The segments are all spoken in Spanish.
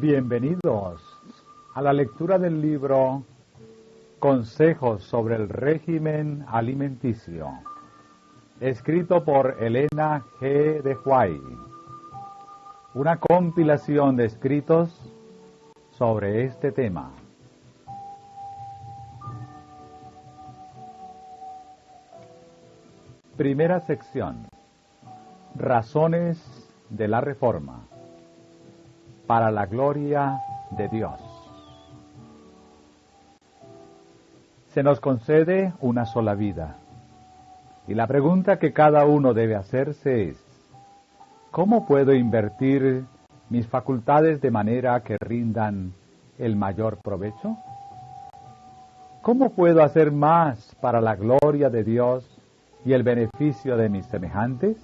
Bienvenidos a la lectura del libro Consejos sobre el régimen alimenticio, escrito por Elena G. de White, una compilación de escritos sobre este tema. Primera sección: Razones de la Reforma para la gloria de Dios. Se nos concede una sola vida, y la pregunta que cada uno debe hacerse es: ¿cómo puedo invertir mis facultades de manera que rindan el mayor provecho? ¿Cómo puedo hacer más para la gloria de Dios y el beneficio de mis semejantes?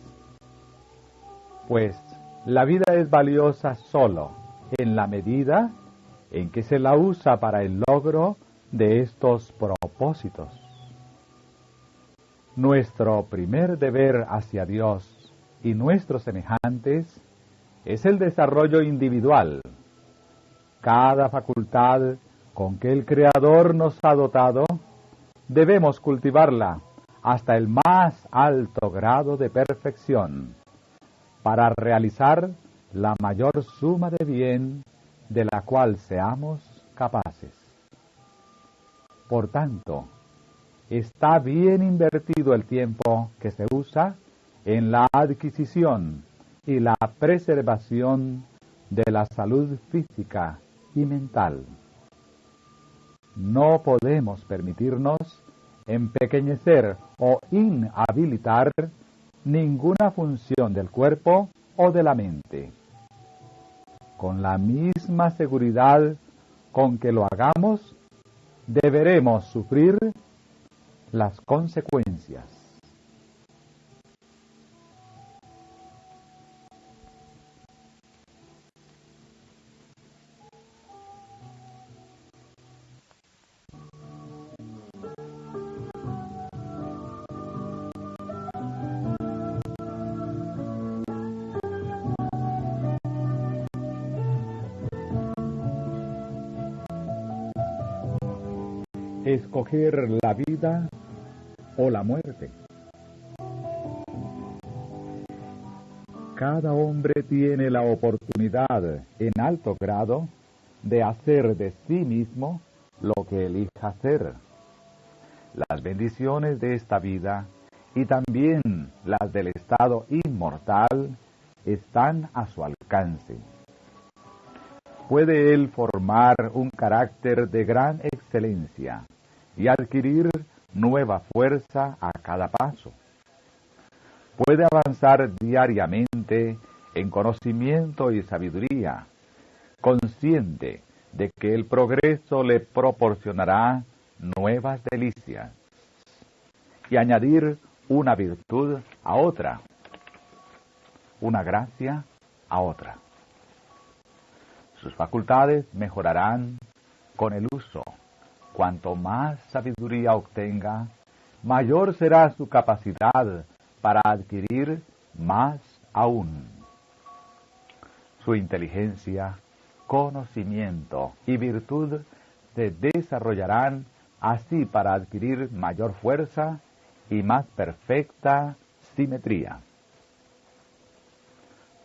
Pues la vida es valiosa solo en la medida en que se la usa para el logro de estos propósitos. Nuestro primer deber hacia Dios y nuestros semejantes es el desarrollo individual. Cada facultad con que el Creador nos ha dotado, debemos cultivarla hasta el más alto grado de perfección, para realizar la mayor suma de bien de la cual seamos capaces. Por tanto, está bien invertido el tiempo que se usa en la adquisición y la preservación de la salud física y mental. No podemos permitirnos empequeñecer o inhabilitar ninguna función del cuerpo o de la mente. Con la misma seguridad con que lo hagamos, deberemos sufrir las consecuencias. Escoger la vida o la muerte. Cada hombre tiene la oportunidad en alto grado de hacer de sí mismo lo que elija hacer. Las bendiciones de esta vida y también las del estado inmortal están a su alcance. Puede él formar un carácter de gran excelencia y adquirir nueva fuerza a cada paso. Puede avanzar diariamente en conocimiento y sabiduría, consciente de que el progreso le proporcionará nuevas delicias, y añadir una virtud a otra, una gracia a otra. Sus facultades mejorarán con el uso. Cuanto más sabiduría obtenga, mayor será su capacidad para adquirir más aún. Su inteligencia, conocimiento y virtud se desarrollarán así para adquirir mayor fuerza y más perfecta simetría.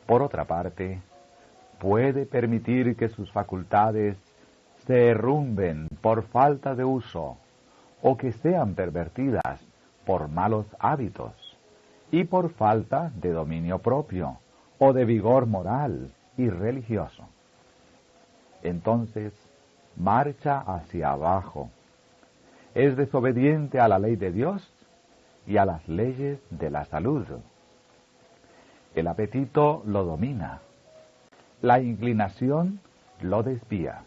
Por otra parte, puede permitir que sus facultades se derrumben por falta de uso, o que sean pervertidas por malos hábitos y por falta de dominio propio o de vigor moral y religioso. Entonces, marcha hacia abajo. Es desobediente a la ley de Dios y a las leyes de la salud. El apetito lo domina. La inclinación lo desvía.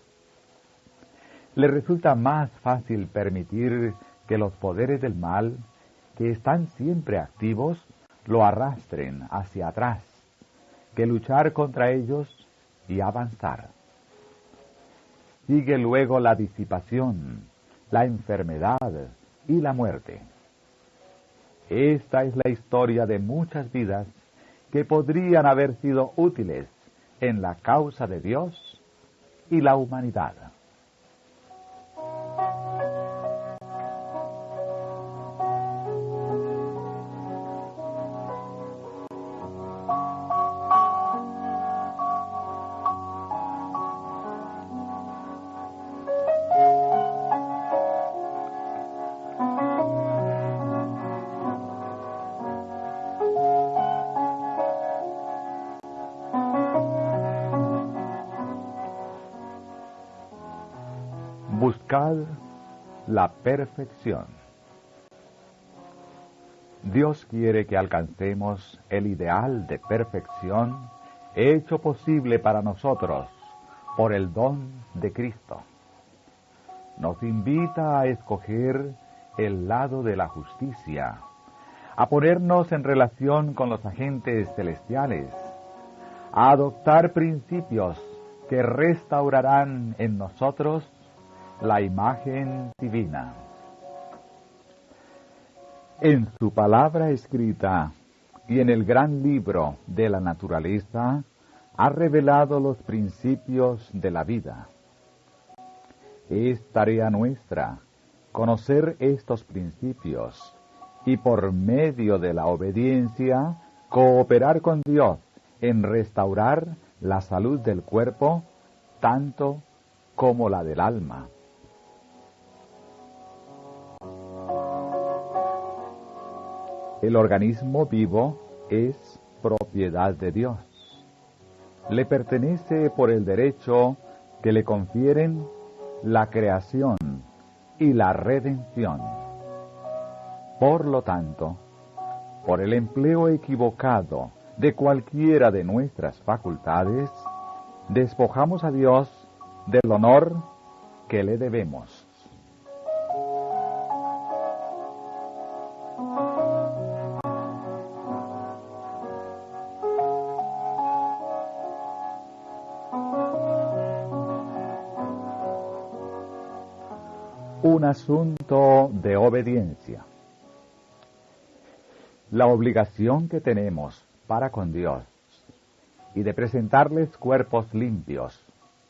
Le resulta más fácil permitir que los poderes del mal, que están siempre activos, lo arrastren hacia atrás, que luchar contra ellos y avanzar. Sigue luego la disipación, la enfermedad y la muerte. Esta es la historia de muchas vidas que podrían haber sido útiles en la causa de Dios y la humanidad. Buscad la perfección. Dios quiere que alcancemos el ideal de perfección hecho posible para nosotros por el don de Cristo. Nos invita a escoger el lado de la justicia, a ponernos en relación con los agentes celestiales, a adoptar principios que restaurarán en nosotros la imagen divina. En su palabra escrita y en el gran libro de la naturaleza ha revelado los principios de la vida. Es tarea nuestra conocer estos principios y por medio de la obediencia cooperar con Dios en restaurar la salud del cuerpo tanto como la del alma. El organismo vivo es propiedad de Dios. Le pertenece por el derecho que le confieren la creación y la redención. Por lo tanto, por el empleo equivocado de cualquiera de nuestras facultades, despojamos a Dios del honor que le debemos. Un asunto de obediencia. La obligación que tenemos para con Dios y de presentarles cuerpos limpios,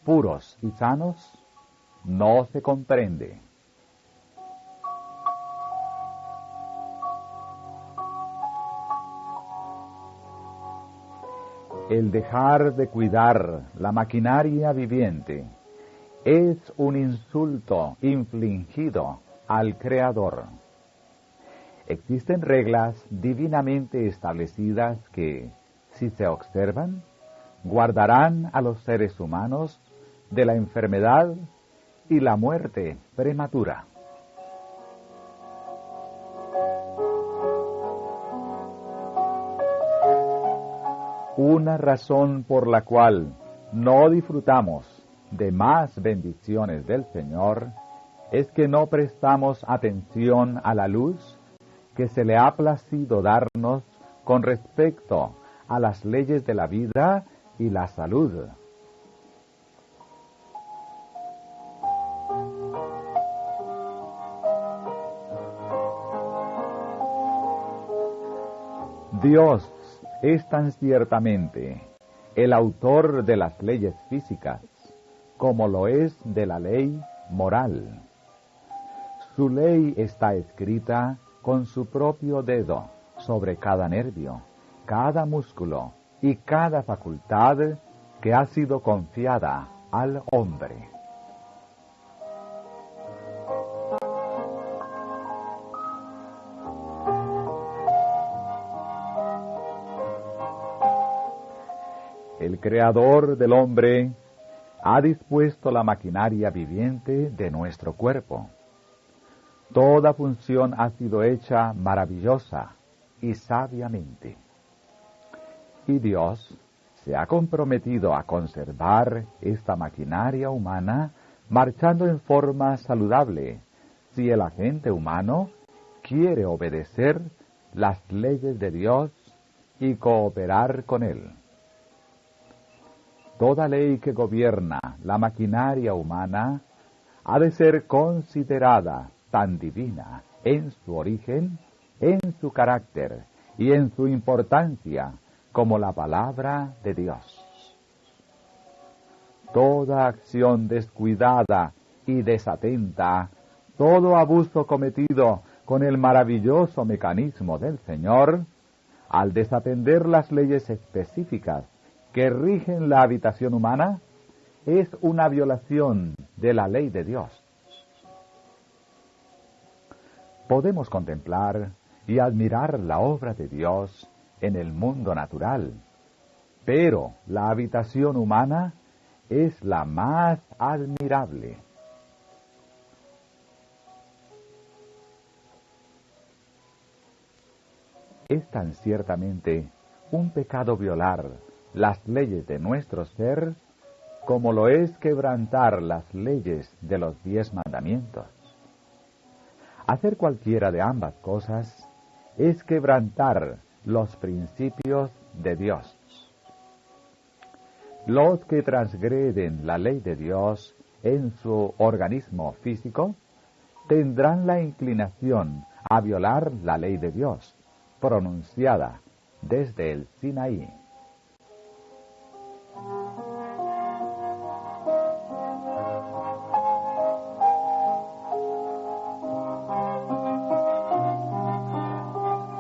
puros y sanos, no se comprende. El dejar de cuidar la maquinaria viviente es un insulto infligido al Creador. Existen reglas divinamente establecidas que, si se observan, guardarán a los seres humanos de la enfermedad y la muerte prematura. Una razón por la cual no disfrutamos de más bendiciones del Señor es que no prestamos atención a la luz que se le ha placido darnos con respecto a las leyes de la vida y la salud. Dios es tan ciertamente el autor de las leyes físicas como lo es de la ley moral. Su ley está escrita con su propio dedo sobre cada nervio, cada músculo y cada facultad que ha sido confiada al hombre. El Creador del hombre ha dispuesto la maquinaria viviente de nuestro cuerpo. Toda función ha sido hecha maravillosa y sabiamente. Y Dios se ha comprometido a conservar esta maquinaria humana marchando en forma saludable si el agente humano quiere obedecer las leyes de Dios y cooperar con Él. Toda ley que gobierna la maquinaria humana ha de ser considerada tan divina en su origen, en su carácter y en su importancia como la palabra de Dios. toda acción descuidada y desatenta, todo abuso cometido con el maravilloso mecanismo del Señor, al desatender las leyes específicas que rigen la habitación humana, es una violación de la ley de Dios. Podemos contemplar y admirar la obra de Dios en el mundo natural, pero la habitación humana es la más admirable. Es tan ciertamente un pecado violar las leyes de nuestro ser como lo es quebrantar las leyes de los 10 mandamientos. Hacer cualquiera de ambas cosas es quebrantar los principios de Dios. Los que transgreden la ley de Dios en su organismo físico tendrán la inclinación a violar la ley de Dios, pronunciada desde el Sinaí.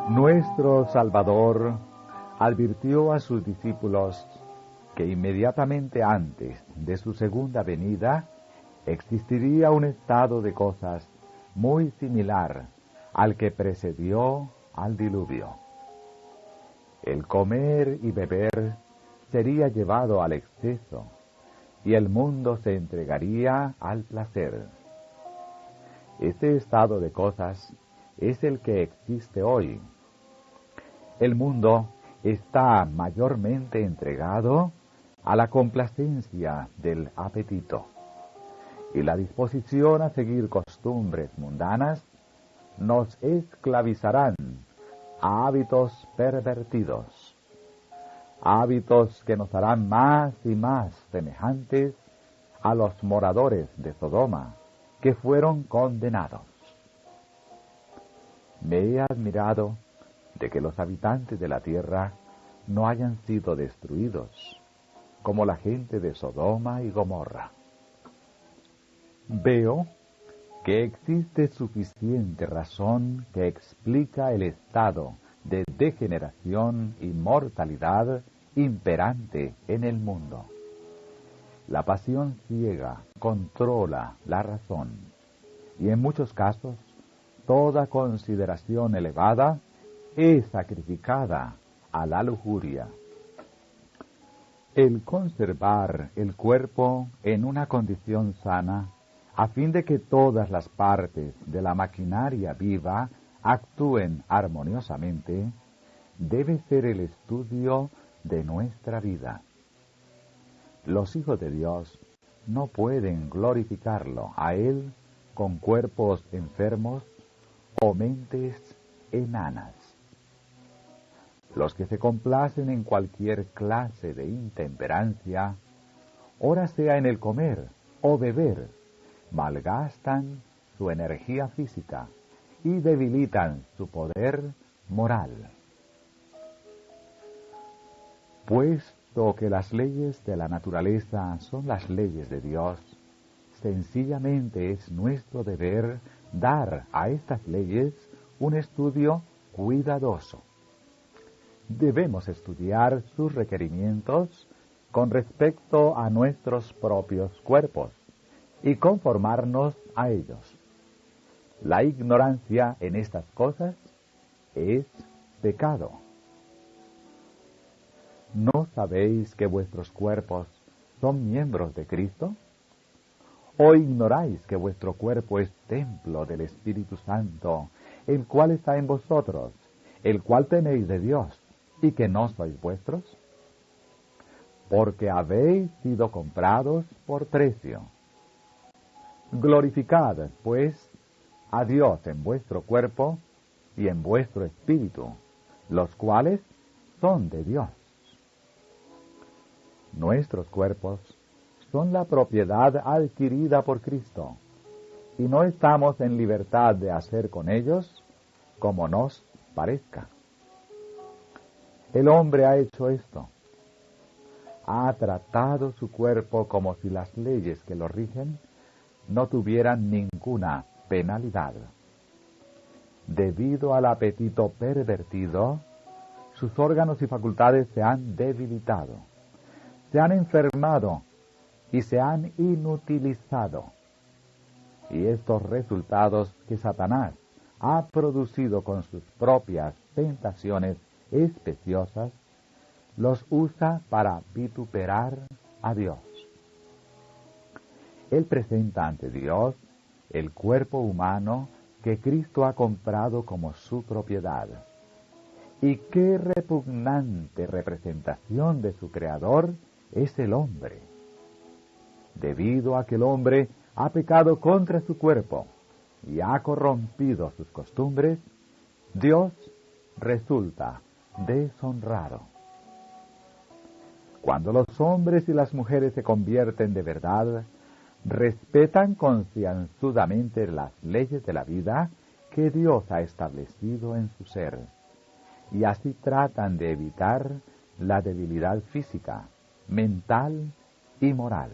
Nuestro Salvador advirtió a sus discípulos que inmediatamente antes de su segunda venida existiría un estado de cosas muy similar al que precedió al diluvio. El comer y beber sería llevado al exceso y el mundo se entregaría al placer. Este estado de cosas es el que existe hoy. El mundo está mayormente entregado a la complacencia del apetito, y la disposición a seguir costumbres mundanas nos esclavizarán a hábitos pervertidos, hábitos que nos harán más y más semejantes a los moradores de Sodoma que fueron condenados. Me he admirado de que los habitantes de la tierra no hayan sido destruidos, como la gente de Sodoma y Gomorra. Veo que existe suficiente razón que explica el estado de degeneración y mortalidad imperante en el mundo. La pasión ciega controla la razón, y en muchos casos toda consideración elevada es sacrificada a la lujuria. El conservar el cuerpo en una condición sana, a fin de que todas las partes de la maquinaria viva actúen armoniosamente, debe ser el estudio de nuestra vida. Los hijos de Dios no pueden glorificarlo a Él con cuerpos enfermos o mentes enanas. Los que se complacen en cualquier clase de intemperancia, ora sea en el comer o beber, malgastan su energía física y debilitan su poder moral. Puesto que las leyes de la naturaleza son las leyes de Dios, sencillamente es nuestro deber dar a estas leyes un estudio cuidadoso. Debemos estudiar sus requerimientos con respecto a nuestros propios cuerpos y conformarnos a ellos. La ignorancia en estas cosas es pecado. ¿No sabéis que vuestros cuerpos son miembros de Cristo? ¿O ignoráis que vuestro cuerpo es templo del Espíritu Santo, el cual está en vosotros, el cual tenéis de Dios, y que no sois vuestros? Porque habéis sido comprados por precio. Glorificad, pues, a Dios en vuestro cuerpo y en vuestro espíritu, los cuales son de Dios. Nuestros cuerpos son la propiedad adquirida por Cristo, y no estamos en libertad de hacer con ellos como nos parezca. El hombre ha hecho esto. ha tratado su cuerpo como si las leyes que lo rigen no tuvieran ninguna penalidad. Debido al apetito pervertido, sus órganos y facultades se han debilitado, se han enfermado y se han inutilizado. Y estos resultados que Satanás ha producido con sus propias tentaciones especiosas, los usa para vituperar a Dios. Él presenta ante Dios el cuerpo humano que Cristo ha comprado como su propiedad. Y qué repugnante representación de su Creador es el hombre. Debido a que el hombre ha pecado contra su cuerpo y ha corrompido sus costumbres, Dios resulta deshonrado. Cuando los hombres y las mujeres se convierten de verdad, respetan concienzudamente las leyes de la vida que Dios ha establecido en su ser, y así tratan de evitar la debilidad física, mental y moral.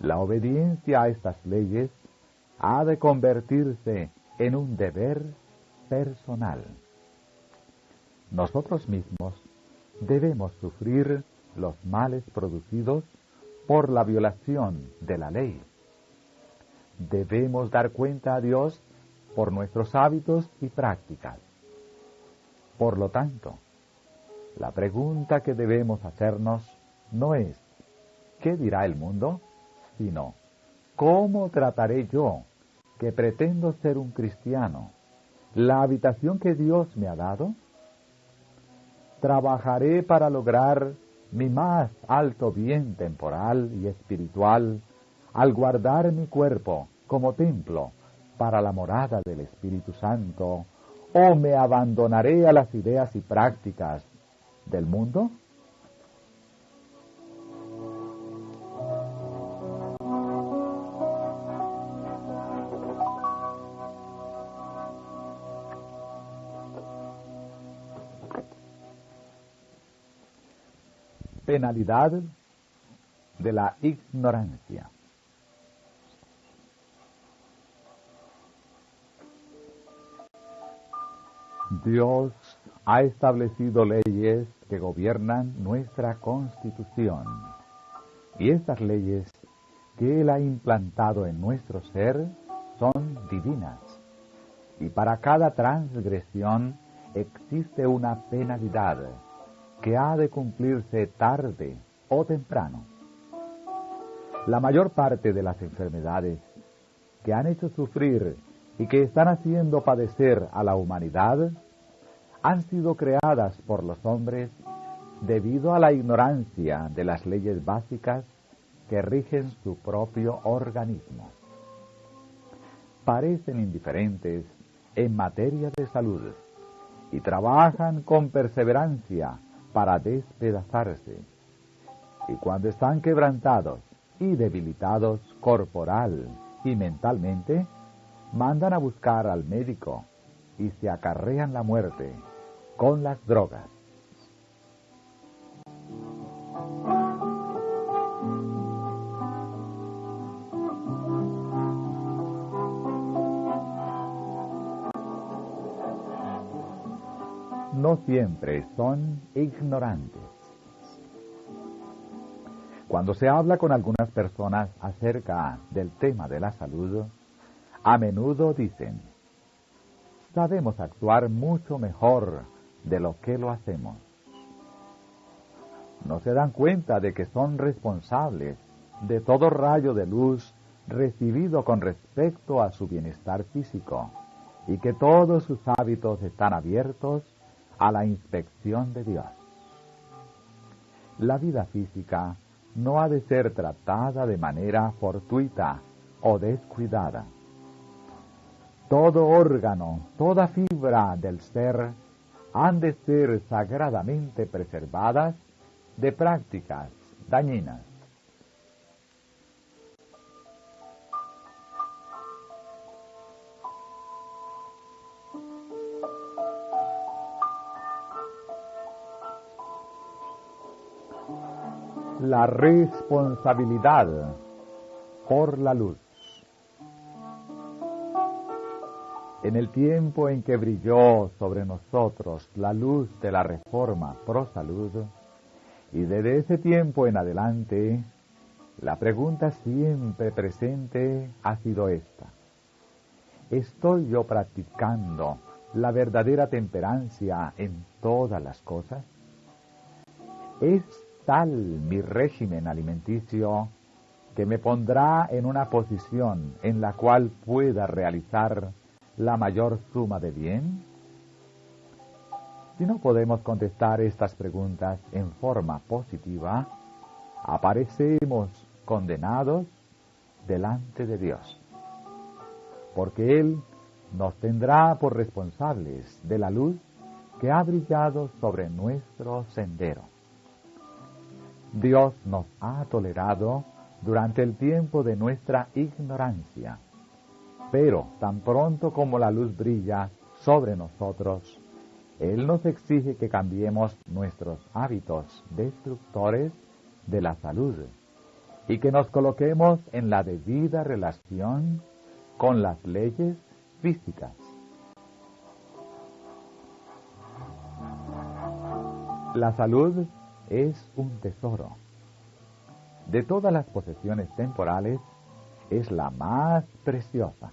La obediencia a estas leyes ha de convertirse en un deber personal. Nosotros mismos debemos sufrir los males producidos por la violación de la ley. Debemos dar cuenta a Dios por nuestros hábitos y prácticas. Por lo tanto, la pregunta que debemos hacernos no es ¿qué dirá el mundo?, sino ¿cómo trataré yo, que pretendo ser un cristiano, la habitación que Dios me ha dado? ¿Trabajaré para lograr mi más alto bien temporal y espiritual al guardar mi cuerpo como templo para la morada del Espíritu Santo, o me abandonaré a las ideas y prácticas del mundo? Penalidad de la ignorancia. Dios ha establecido leyes que gobiernan nuestra Constitución, y estas leyes que Él ha implantado en nuestro ser son divinas, y para cada transgresión existe una penalidad que ha de cumplirse tarde o temprano. La mayor parte de las enfermedades que han hecho sufrir y que están haciendo padecer a la humanidad han sido creadas por los hombres debido a la ignorancia de las leyes básicas que rigen su propio organismo. Parecen indiferentes en materia de salud y trabajan con perseverancia para despedazarse. Y cuando están quebrantados y debilitados corporal y mentalmente, mandan a buscar al médico y se acarrean la muerte con las drogas. No siempre son ignorantes. Cuando se habla con algunas personas acerca del tema de la salud, a menudo dicen: sabemos actuar mucho mejor de lo que lo hacemos. No se dan cuenta de que son responsables de todo rayo de luz recibido con respecto a su bienestar físico, y que todos sus hábitos están abiertos a la inspección de Dios. La vida física no ha de ser tratada de manera fortuita o descuidada. Todo órgano, toda fibra del ser han de ser sagradamente preservadas de prácticas dañinas. La responsabilidad por la luz. En el tiempo en que brilló sobre nosotros la luz de la Reforma Pro Salud, y desde ese tiempo en adelante, la pregunta siempre presente ha sido esta: ¿estoy yo practicando la verdadera temperancia en todas las cosas? ¿Es tal mi régimen alimenticio que me pondrá en una posición en la cual pueda realizar la mayor suma de bien? Si no podemos contestar estas preguntas en forma positiva, aparecemos condenados delante de Dios, porque Él nos tendrá por responsables de la luz que ha brillado sobre nuestro sendero. Dios nos ha tolerado durante el tiempo de nuestra ignorancia, pero tan pronto como la luz brilla sobre nosotros, Él nos exige que cambiemos nuestros hábitos destructores de la salud y que nos coloquemos en la debida relación con las leyes físicas. La salud es un tesoro. De todas las posesiones temporales, es la más preciosa.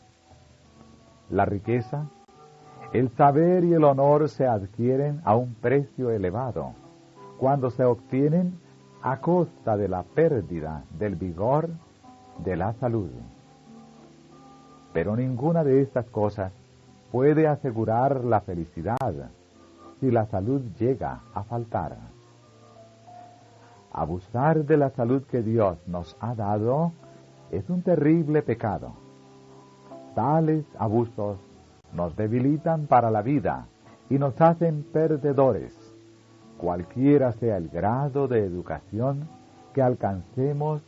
La riqueza, el saber y el honor se adquieren a un precio elevado, cuando se obtienen a costa de la pérdida del vigor de la salud. Pero ninguna de estas cosas puede asegurar la felicidad si la salud llega a faltar. Abusar de la salud que Dios nos ha dado es un terrible pecado. Tales abusos nos debilitan para la vida y nos hacen perdedores, cualquiera sea el grado de educación que alcancemos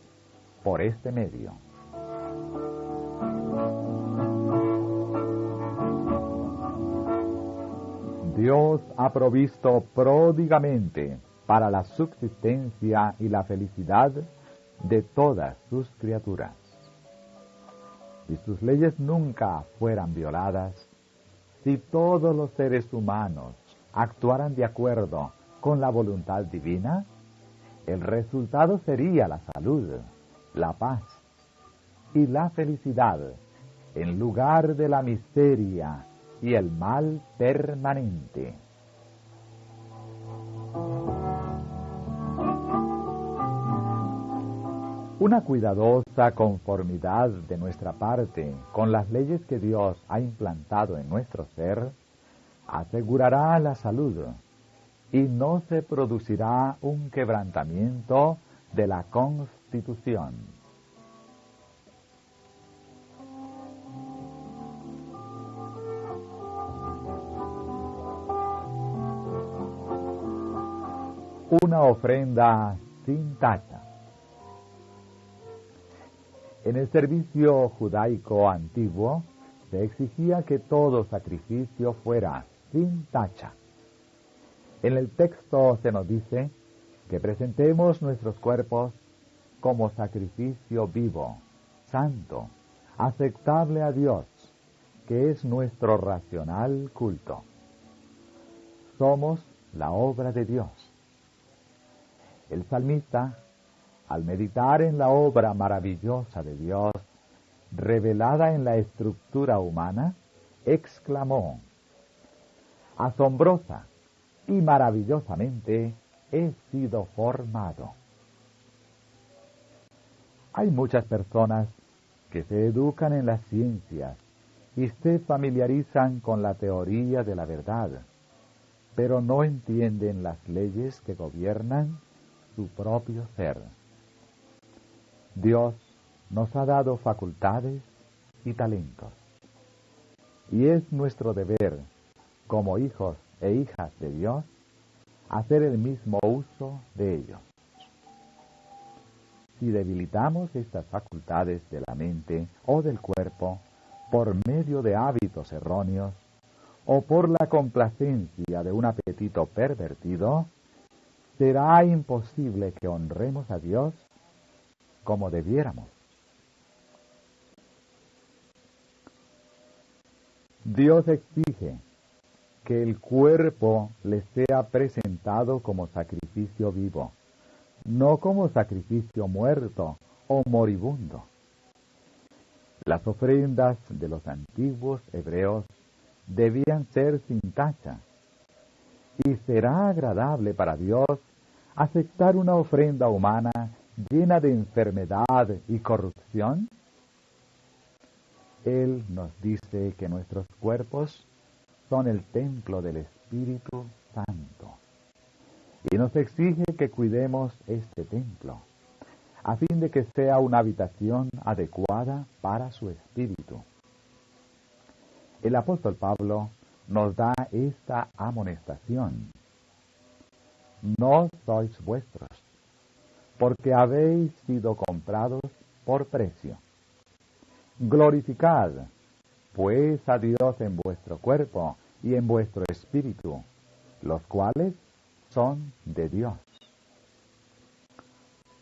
por este medio. Dios ha provisto pródigamente para la subsistencia y la felicidad de todas sus criaturas. Si sus leyes nunca fueran violadas, si todos los seres humanos actuaran de acuerdo con la voluntad divina, el resultado sería la salud, la paz y la felicidad, en lugar de la miseria y el mal permanente. Una cuidadosa conformidad de nuestra parte con las leyes que Dios ha implantado en nuestro ser asegurará la salud y no se producirá un quebrantamiento de la Constitución. Una ofrenda sin tacha. En el servicio judaico antiguo se exigía que todo sacrificio fuera sin tacha. En el texto se nos dice que presentemos nuestros cuerpos como sacrificio vivo, santo, aceptable a Dios, que es nuestro racional culto. Somos la obra de Dios. El salmista, al meditar en la obra maravillosa de Dios, revelada en la estructura humana, exclamó: asombrosa y maravillosamente he sido formado. Hay muchas personas que se educan en las ciencias y se familiarizan con la teoría de la verdad, pero no entienden las leyes que gobiernan su propio ser. Dios nos ha dado facultades y talentos, y es nuestro deber, como hijos e hijas de Dios, hacer el mismo uso de ellos. Si debilitamos estas facultades de la mente o del cuerpo por medio de hábitos erróneos o por la complacencia de un apetito pervertido, será imposible que honremos a Dios como debiéramos. Dios exige que el cuerpo le sea presentado como sacrificio vivo, no como sacrificio muerto o moribundo. Las ofrendas de los antiguos hebreos debían ser sin tacha, y será agradable para Dios aceptar una ofrenda humana llena de enfermedad y corrupción. Él nos dice que nuestros cuerpos son el templo del Espíritu Santo y nos exige que cuidemos este templo a fin de que sea una habitación adecuada para su Espíritu. El apóstol Pablo nos da esta amonestación: no sois vuestros, porque habéis sido comprados por precio. Glorificad, pues, a Dios en vuestro cuerpo y en vuestro espíritu, los cuales son de Dios.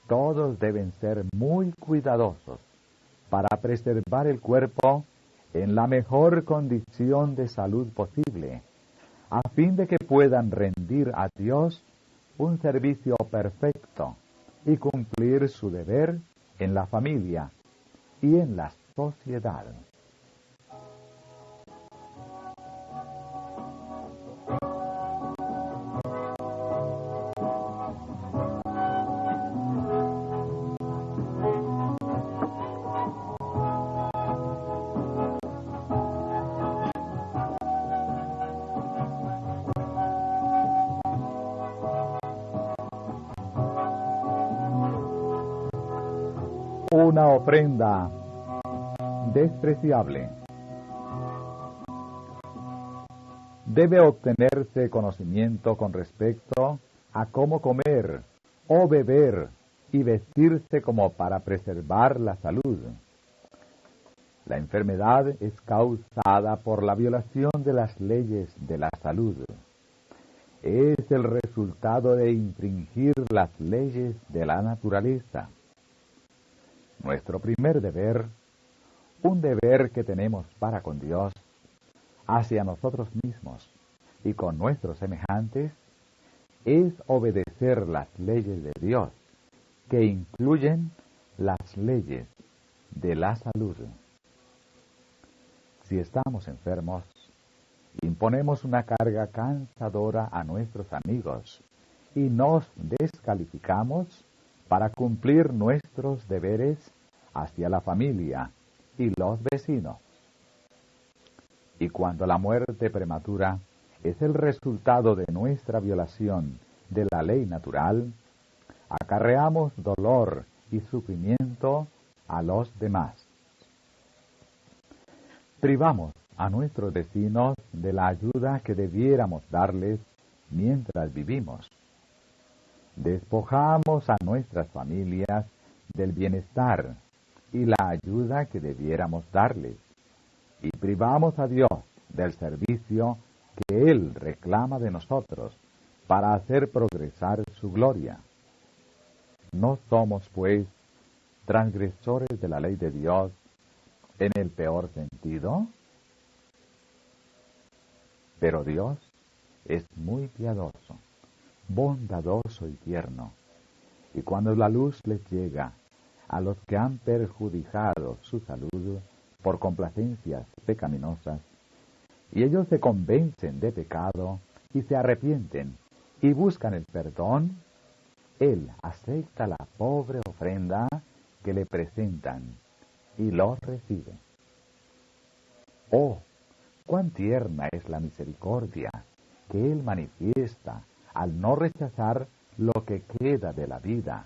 Todos deben ser muy cuidadosos para preservar el cuerpo en la mejor condición de salud posible, a fin de que puedan rendir a Dios un servicio perfecto y cumplir su deber en la familia y en la sociedad. Una ofrenda despreciable. Debe obtenerse conocimiento con respecto a cómo comer o beber y vestirse como para preservar la salud. La enfermedad es causada por la violación de las leyes de la salud. Es el resultado de infringir las leyes de la naturaleza. Nuestro primer deber, un deber que tenemos para con Dios, hacia nosotros mismos y con nuestros semejantes, es obedecer las leyes de Dios, que incluyen las leyes de la salud. Si estamos enfermos, imponemos una carga cansadora a nuestros amigos y nos descalificamos para cumplir nuestros deberes hacia la familia y los vecinos. Y cuando la muerte prematura es el resultado de nuestra violación de la ley natural, acarreamos dolor y sufrimiento a los demás. Privamos a nuestros vecinos de la ayuda que debiéramos darles mientras vivimos. Despojamos a nuestras familias del bienestar y la ayuda que debiéramos darles, y privamos a Dios del servicio que Él reclama de nosotros para hacer progresar su gloria. No somos, pues, transgresores de la ley de Dios en el peor sentido, pero Dios es muy piadoso, bondadoso y tierno, y cuando la luz les llega a los que han perjudicado su salud por complacencias pecaminosas, y ellos se convencen de pecado y se arrepienten y buscan el perdón, Él acepta la pobre ofrenda que le presentan y los recibe. ¡Oh, cuán tierna es la misericordia que Él manifiesta al no rechazar lo que queda de la vida,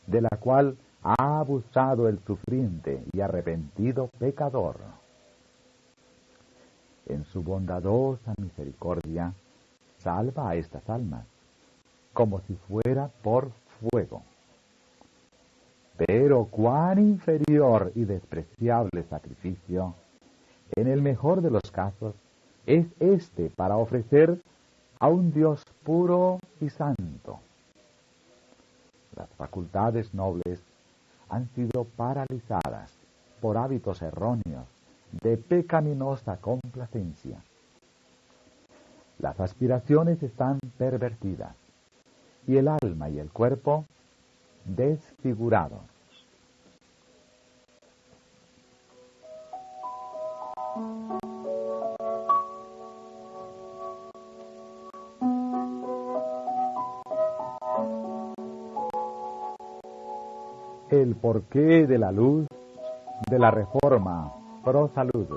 de la cual ha abusado el sufriente y arrepentido pecador! En su bondadosa misericordia salva a estas almas, como si fuera por fuego. Pero cuán inferior y despreciable sacrificio, en el mejor de los casos, es este para ofrecer a un Dios puro y santo. Nuestras facultades nobles han sido paralizadas por hábitos erróneos de pecaminosa complacencia. Las aspiraciones están pervertidas y el alma y el cuerpo desfigurados. El porqué de la luz de la reforma pro salud.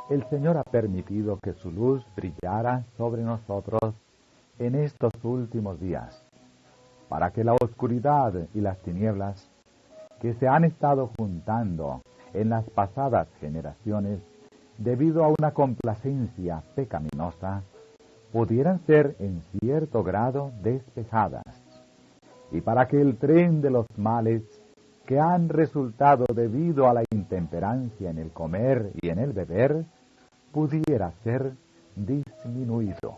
El Señor ha permitido que su luz brillara sobre nosotros en estos últimos días, para que la oscuridad y las tinieblas que se han estado juntando en las pasadas generaciones debido a una complacencia pecaminosa pudieran ser en cierto grado despejadas, y para que el tren de los males que han resultado debido a la intemperancia en el comer y en el beber pudiera ser disminuido.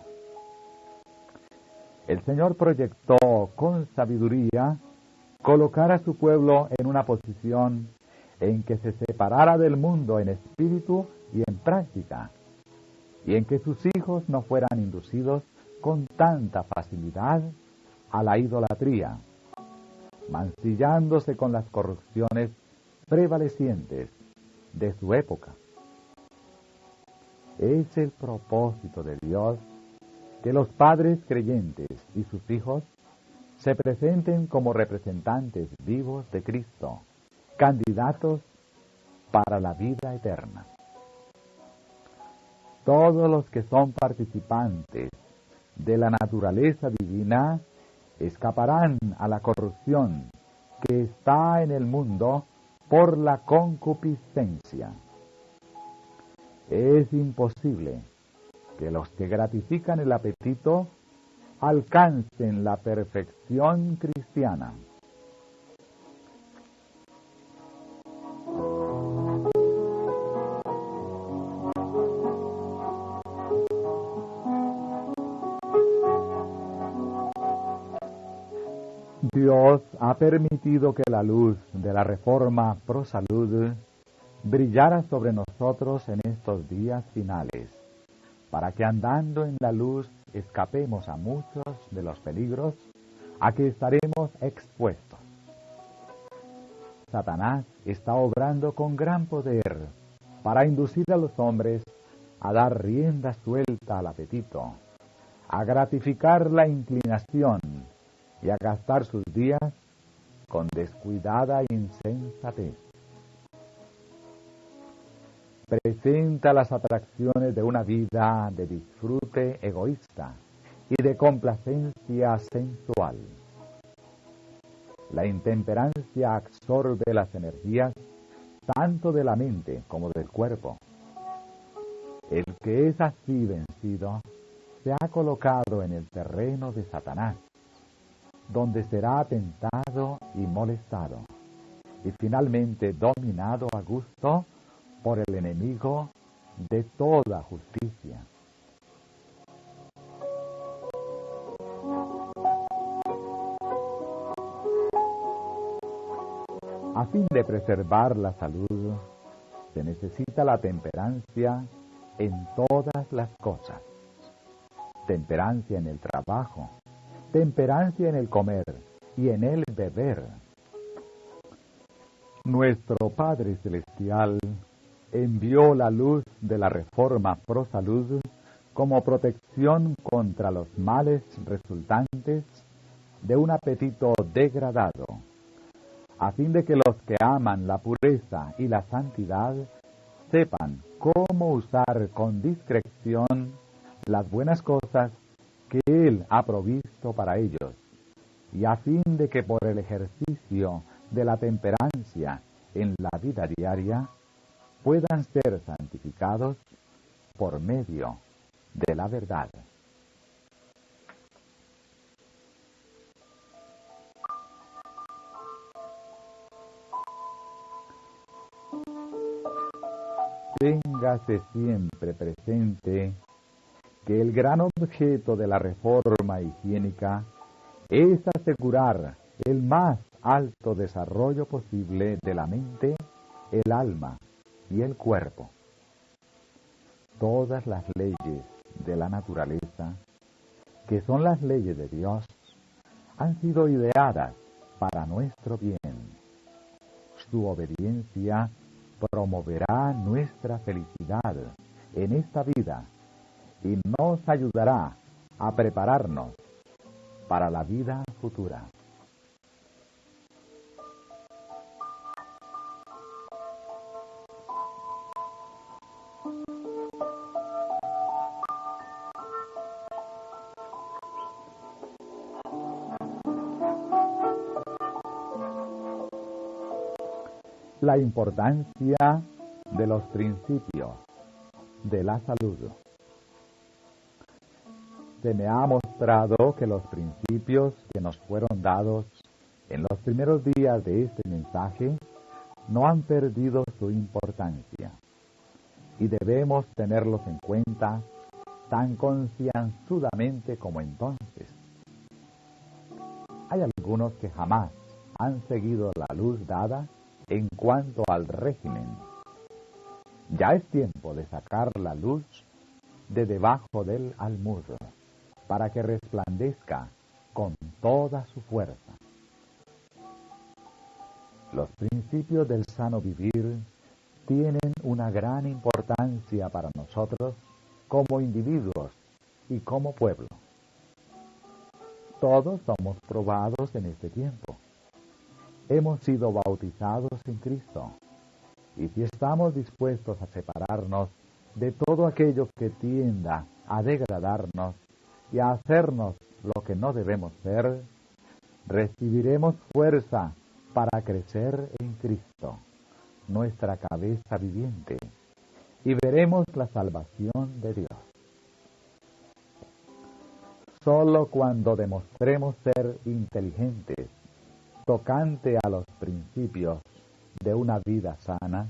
El Señor proyectó con sabiduría colocar a su pueblo en una posición en que se separara del mundo en espíritu y en práctica, y en que sus hijos no fueran inducidos con tanta facilidad a la idolatría, mancillándose con las corrupciones prevalecientes de su época. Es el propósito de Dios que los padres creyentes y sus hijos se presenten como representantes vivos de Cristo, candidatos para la vida eterna. Todos los que son participantes de la naturaleza divina escaparán a la corrupción que está en el mundo por la concupiscencia. Es imposible que los que gratifican el apetito alcancen la perfección cristiana. Dios ha permitido que la luz de la reforma pro salud brillara sobre nosotros en estos días finales, para que andando en la luz escapemos a muchos de los peligros a que estaremos expuestos. Satanás está obrando con gran poder para inducir a los hombres a dar rienda suelta al apetito, a gratificar la inclinación y a gastar sus días con descuidada insensatez. Presenta las atracciones de una vida de disfrute egoísta y de complacencia sensual. La intemperancia absorbe las energías tanto de la mente como del cuerpo. El que es así vencido se ha colocado en el terreno de Satanás, donde será tentado y molestado, y finalmente dominado a gusto por el enemigo de toda justicia. A fin de preservar la salud, se necesita la temperancia en todas las cosas. Temperancia en el trabajo, temperancia en el comer y en el beber. Nuestro Padre Celestial envió la luz de la reforma pro salud como protección contra los males resultantes de un apetito degradado, a fin de que los que aman la pureza y la santidad sepan cómo usar con discreción las buenas cosas que Él ha provisto para ellos, y a fin de que por el ejercicio de la temperancia en la vida diaria puedan ser santificados por medio de la verdad. Téngase siempre presente que el gran objeto de la reforma higiénica es asegurar el más alto desarrollo posible de la mente, el alma y el cuerpo. Todas las leyes de la naturaleza, que son las leyes de Dios, han sido ideadas para nuestro bien. Su obediencia promoverá nuestra felicidad en esta vida y nos ayudará a prepararnos para la vida futura. La importancia de los principios de la salud. Se me ha mostrado que los principios que nos fueron dados en los primeros días de este mensaje no han perdido su importancia y debemos tenerlos en cuenta tan concienzudamente como entonces. Hay algunos que jamás han seguido la luz dada en cuanto al régimen. Ya es tiempo de sacar la luz de debajo del almud para que resplandezca con toda su fuerza. Los principios del sano vivir tienen una gran importancia para nosotros como individuos y como pueblo. Todos somos probados en este tiempo. Hemos sido bautizados en Cristo, y si estamos dispuestos a separarnos de todo aquello que tienda a degradarnos y a hacernos lo que no debemos ser, recibiremos fuerza para crecer en Cristo, nuestra cabeza viviente, y veremos la salvación de Dios. Solo cuando demostremos ser inteligentes tocante a los principios de una vida sana,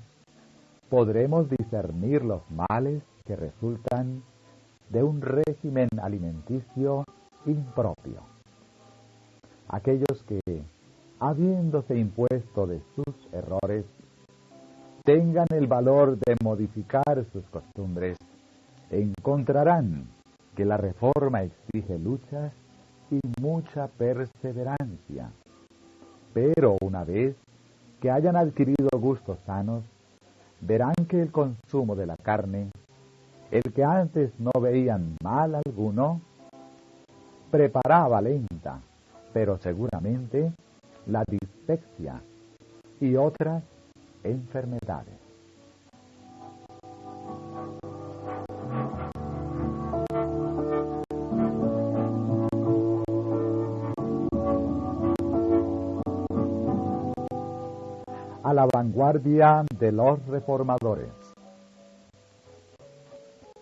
podremos discernir los males que resultan de un régimen alimenticio impropio. Aquellos que, habiéndose impuesto de sus errores, tengan el valor de modificar sus costumbres, encontrarán que la reforma exige luchas y mucha perseverancia. Pero una vez que hayan adquirido gustos sanos, verán que el consumo de la carne, el que antes no veían mal alguno, preparaba lenta, pero seguramente, la dispepsia y otras enfermedades. A la vanguardia de los reformadores.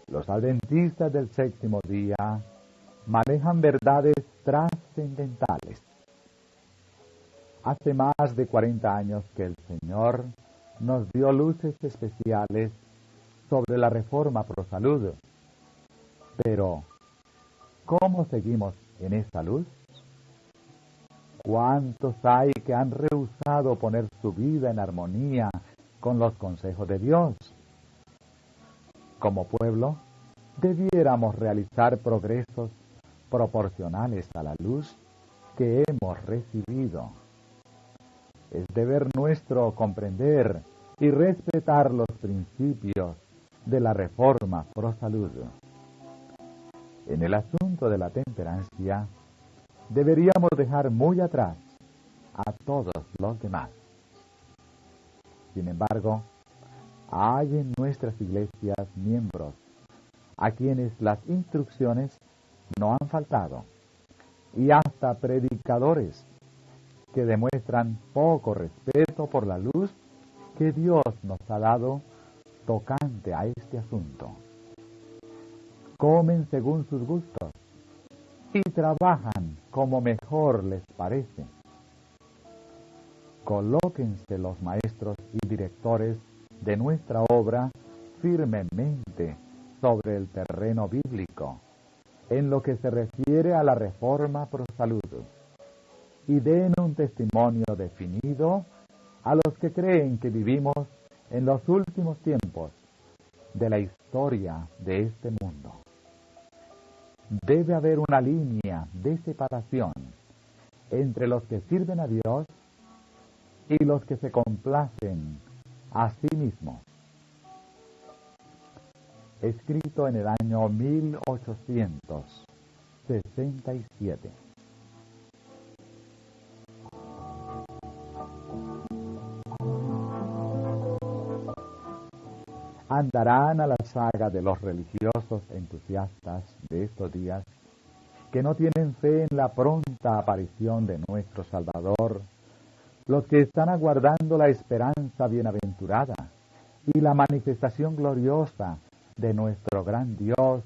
Los adventistas del séptimo día manejan verdades trascendentales. Hace más de 40 años que el Señor nos dio luces especiales sobre la reforma pro salud. Pero, ¿cómo seguimos en esta luz? ¿Cuántos hay que han rehusado poner su vida en armonía con los consejos de Dios? Como pueblo, debiéramos realizar progresos proporcionales a la luz que hemos recibido. Es deber nuestro comprender y respetar los principios de la reforma pro salud. En el asunto de la temperancia, deberíamos dejar muy atrás a todos los demás. Sin embargo, hay en nuestras iglesias miembros a quienes las instrucciones no han faltado, y hasta predicadores que demuestran poco respeto por la luz que Dios nos ha dado tocante a este asunto. Comen según sus gustos y trabajan como mejor les parece. Colóquense los maestros y directores de nuestra obra firmemente sobre el terreno bíblico en lo que se refiere a la reforma pro salud y den un testimonio definido a los que creen que vivimos en los últimos tiempos de la historia de este mundo. Debe haber una línea de separación entre los que sirven a Dios y los que se complacen a sí mismos. Escrito en el año 1867. Andarán a la saga de los religiosos entusiastas de estos días que no tienen fe en la pronta aparición de nuestro Salvador, los que están aguardando la esperanza bienaventurada y la manifestación gloriosa de nuestro gran Dios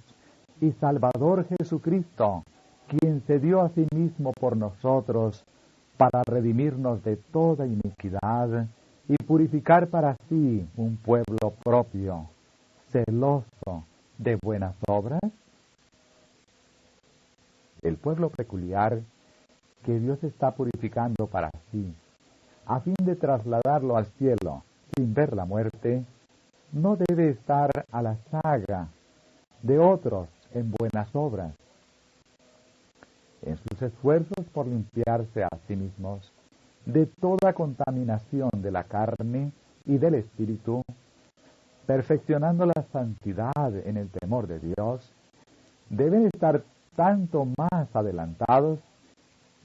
y Salvador Jesucristo, quien se dio a sí mismo por nosotros para redimirnos de toda iniquidad y purificar para sí un pueblo propio, celoso de buenas obras. El pueblo peculiar que Dios está purificando para sí, a fin de trasladarlo al cielo sin ver la muerte, no debe estar a la saga de otros en buenas obras. En sus esfuerzos por limpiarse a sí mismos de toda contaminación de la carne y del espíritu, perfeccionando la santidad en el temor de Dios, deben estar tanto más adelantados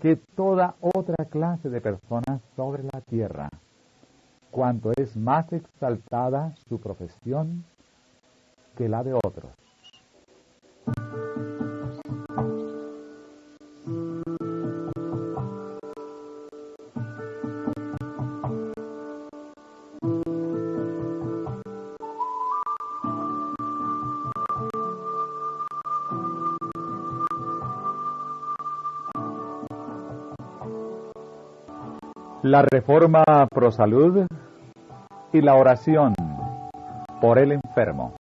que toda otra clase de personas sobre la tierra, cuanto es más exaltada su profesión que la de otros. La reforma pro salud y la oración por el enfermo.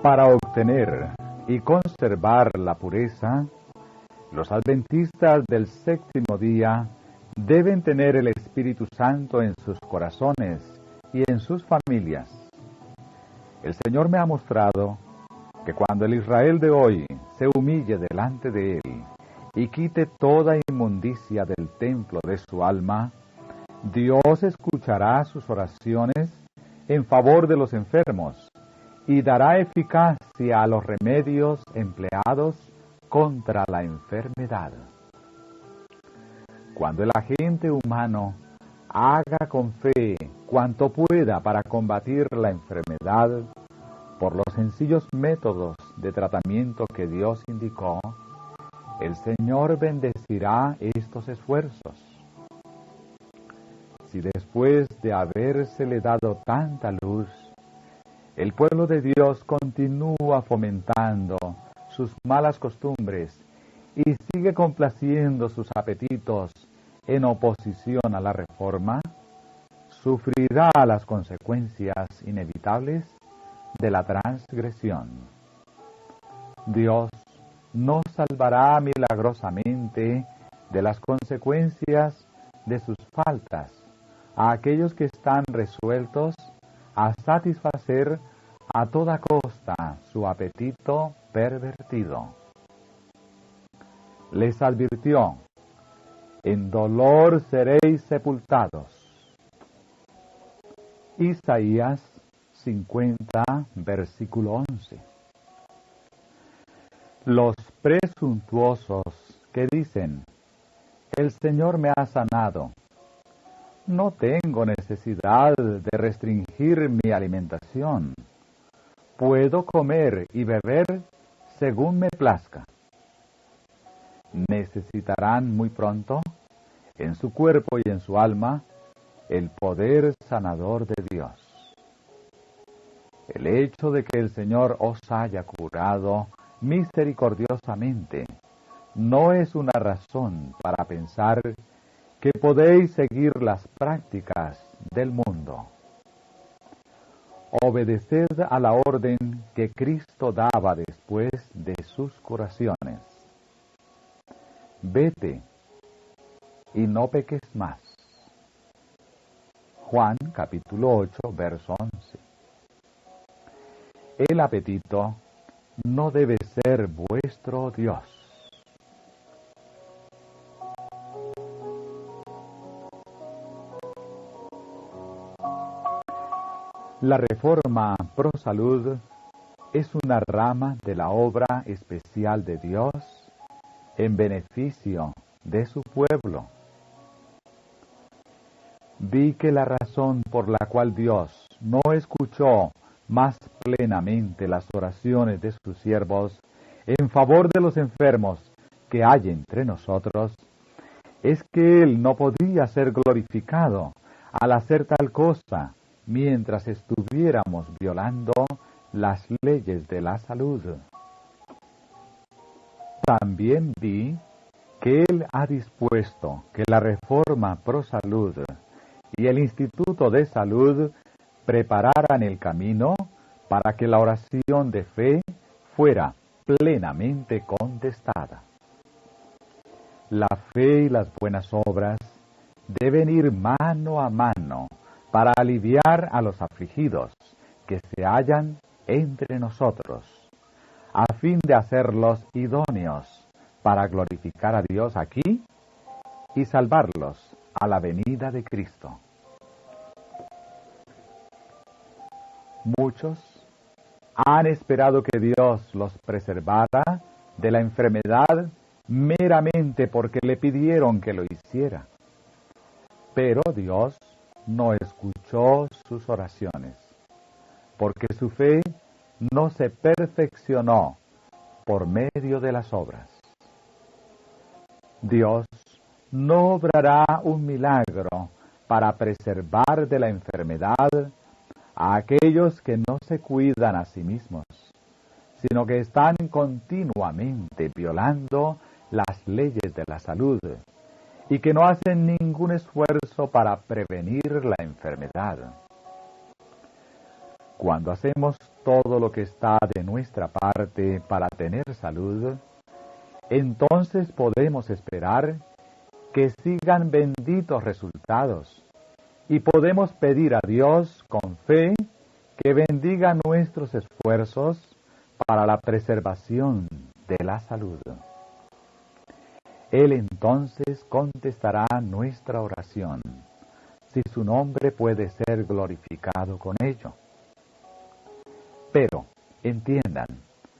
Para obtener y conservar la pureza, los adventistas del séptimo día deben tener el Espíritu Santo en sus corazones y en sus familias. El Señor me ha mostrado que cuando el Israel de hoy se humille delante de Él y quite toda inmundicia del templo de su alma, Dios escuchará sus oraciones en favor de los enfermos y dará eficacia a los remedios empleados contra la enfermedad. Cuando el agente humano haga con fe cuanto pueda para combatir la enfermedad por los sencillos métodos de tratamiento que Dios indicó, el Señor bendecirá estos esfuerzos. Si después de habérsele dado tanta luz, el pueblo de Dios continúa fomentando sus malas costumbres y sigue complaciendo sus apetitos en oposición a la reforma, sufrirá las consecuencias inevitables de la transgresión. Dios no salvará milagrosamente de las consecuencias de sus faltas a aquellos que están resueltos a satisfacer a toda costa su apetito pervertido. Les advirtió: en dolor seréis sepultados. Isaías 50, versículo 11. Los presuntuosos que dicen: el Señor me ha sanado, no tengo necesidad de restringir mi alimentación, puedo comer y beber según me plazca. Necesitarán muy pronto, en su cuerpo y en su alma, el poder sanador de Dios. El hecho de que el Señor os haya curado misericordiosamente no es una razón para pensar que podéis seguir las prácticas del mundo. Obedeced a la orden que Cristo daba después de sus curaciones. Vete y no peques más. Juan capítulo 8, verso 11. El apetito no debe ser vuestro Dios. La reforma pro salud es una rama de la obra especial de Dios en beneficio de su pueblo. Vi que la razón por la cual Dios no escuchó más plenamente las oraciones de sus siervos en favor de los enfermos que hay entre nosotros es que Él no podía ser glorificado al hacer tal cosa mientras estuviéramos violando las leyes de la salud. También vi que Él ha dispuesto que la reforma pro salud y el Instituto de Salud prepararan el camino para que la oración de fe fuera plenamente contestada. La fe y las buenas obras deben ir mano a mano para aliviar a los afligidos que se hallan entre nosotros, a fin de hacerlos idóneos para glorificar a Dios aquí y salvarlos a la venida de Cristo. Muchos han esperado que Dios los preservara de la enfermedad meramente porque le pidieron que lo hiciera. Pero Dios no escuchó sus oraciones, porque su fe no se perfeccionó por medio de las obras. Dios no obrará un milagro para preservar de la enfermedad a aquellos que no se cuidan a sí mismos, sino que están continuamente violando las leyes de la salud y que no hacen ningún esfuerzo para prevenir la enfermedad. Cuando hacemos todo lo que está de nuestra parte para tener salud, entonces podemos esperar que sigan benditos resultados y podemos pedir a Dios con fe que bendiga nuestros esfuerzos para la preservación de la salud. Él entonces contestará nuestra oración, si su nombre puede ser glorificado con ello. Pero entiendan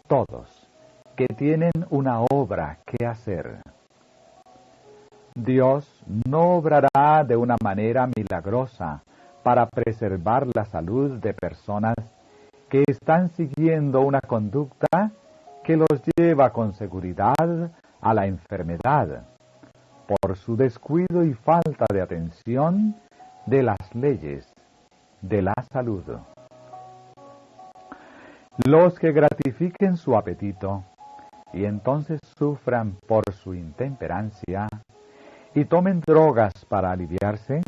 todos que tienen una obra que hacer. Dios no obrará de una manera milagrosa para preservar la salud de personas que están siguiendo una conducta que los lleva con seguridad a la enfermedad, por su descuido y falta de atención de las leyes de la salud. Los que gratifiquen su apetito y entonces sufran por su intemperancia y tomen drogas para aliviarse,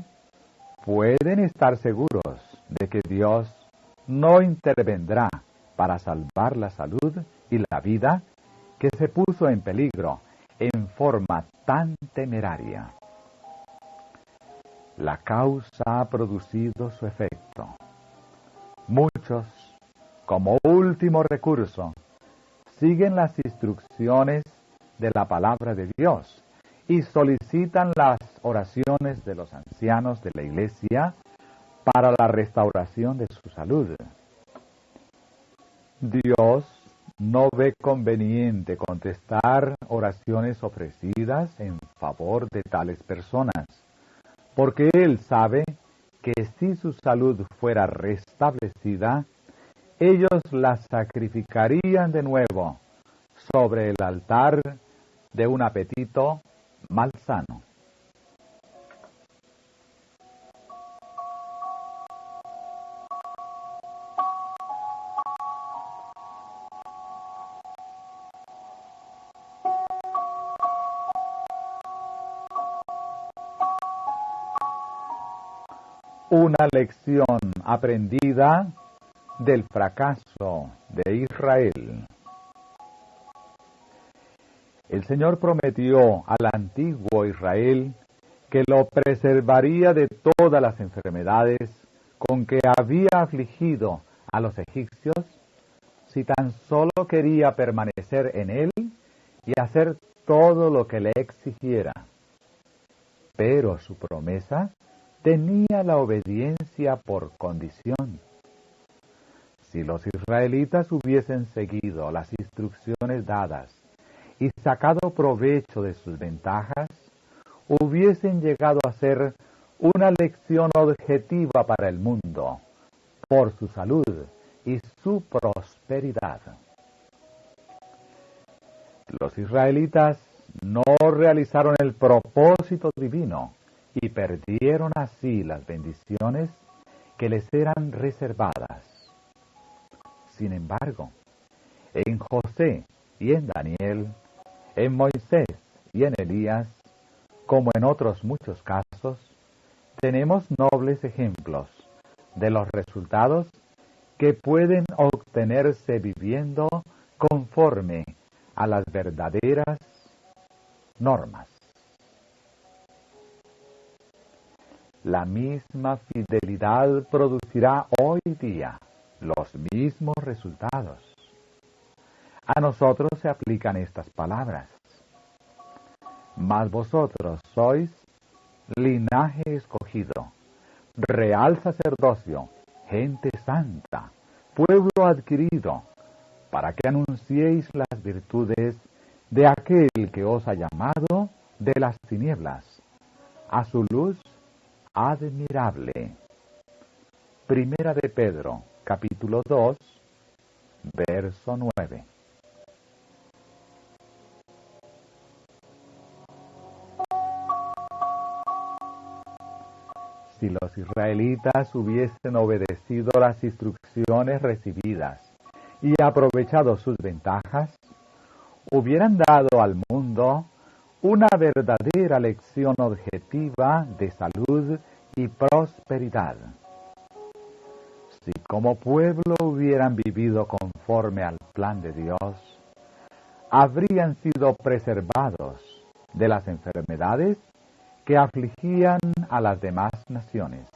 pueden estar seguros de que Dios no intervendrá para salvar la salud y la vida que se puso en peligro en forma tan temeraria. La causa ha producido su efecto. Muchos, como último recurso, siguen las instrucciones de la palabra de Dios y solicitan las oraciones de los ancianos de la Iglesia para la restauración de su salud. Dios no ve conveniente contestar oraciones ofrecidas en favor de tales personas, porque Él sabe que si su salud fuera restablecida, ellos la sacrificarían de nuevo sobre el altar de un apetito malsano. Una lección aprendida del fracaso de Israel. El Señor prometió al antiguo Israel que lo preservaría de todas las enfermedades con que había afligido a los egipcios, si tan solo quería permanecer en él y hacer todo lo que le exigiera. Pero su promesa tenía la obediencia por condición. Si los israelitas hubiesen seguido las instrucciones dadas y sacado provecho de sus ventajas, hubiesen llegado a ser una lección objetiva para el mundo, por su salud y su prosperidad. Los israelitas no realizaron el propósito divino y perdieron así las bendiciones que les eran reservadas. Sin embargo, en José y en Daniel, en Moisés y en Elías, como en otros muchos casos, tenemos nobles ejemplos de los resultados que pueden obtenerse viviendo conforme a las verdaderas normas. La misma fidelidad producirá hoy día los mismos resultados. A nosotros se aplican estas palabras. Mas vosotros sois linaje escogido, real sacerdocio, gente santa, pueblo adquirido, para que anunciéis las virtudes de aquel que os ha llamado de las tinieblas a su luz admirable. Primera de Pedro, capítulo 2, verso 9. Si los israelitas hubiesen obedecido las instrucciones recibidas y aprovechado sus ventajas, hubieran dado al mundo una verdadera lección objetiva de salud y prosperidad. Si como pueblo hubieran vivido conforme al plan de Dios, habrían sido preservados de las enfermedades que afligían a las demás naciones.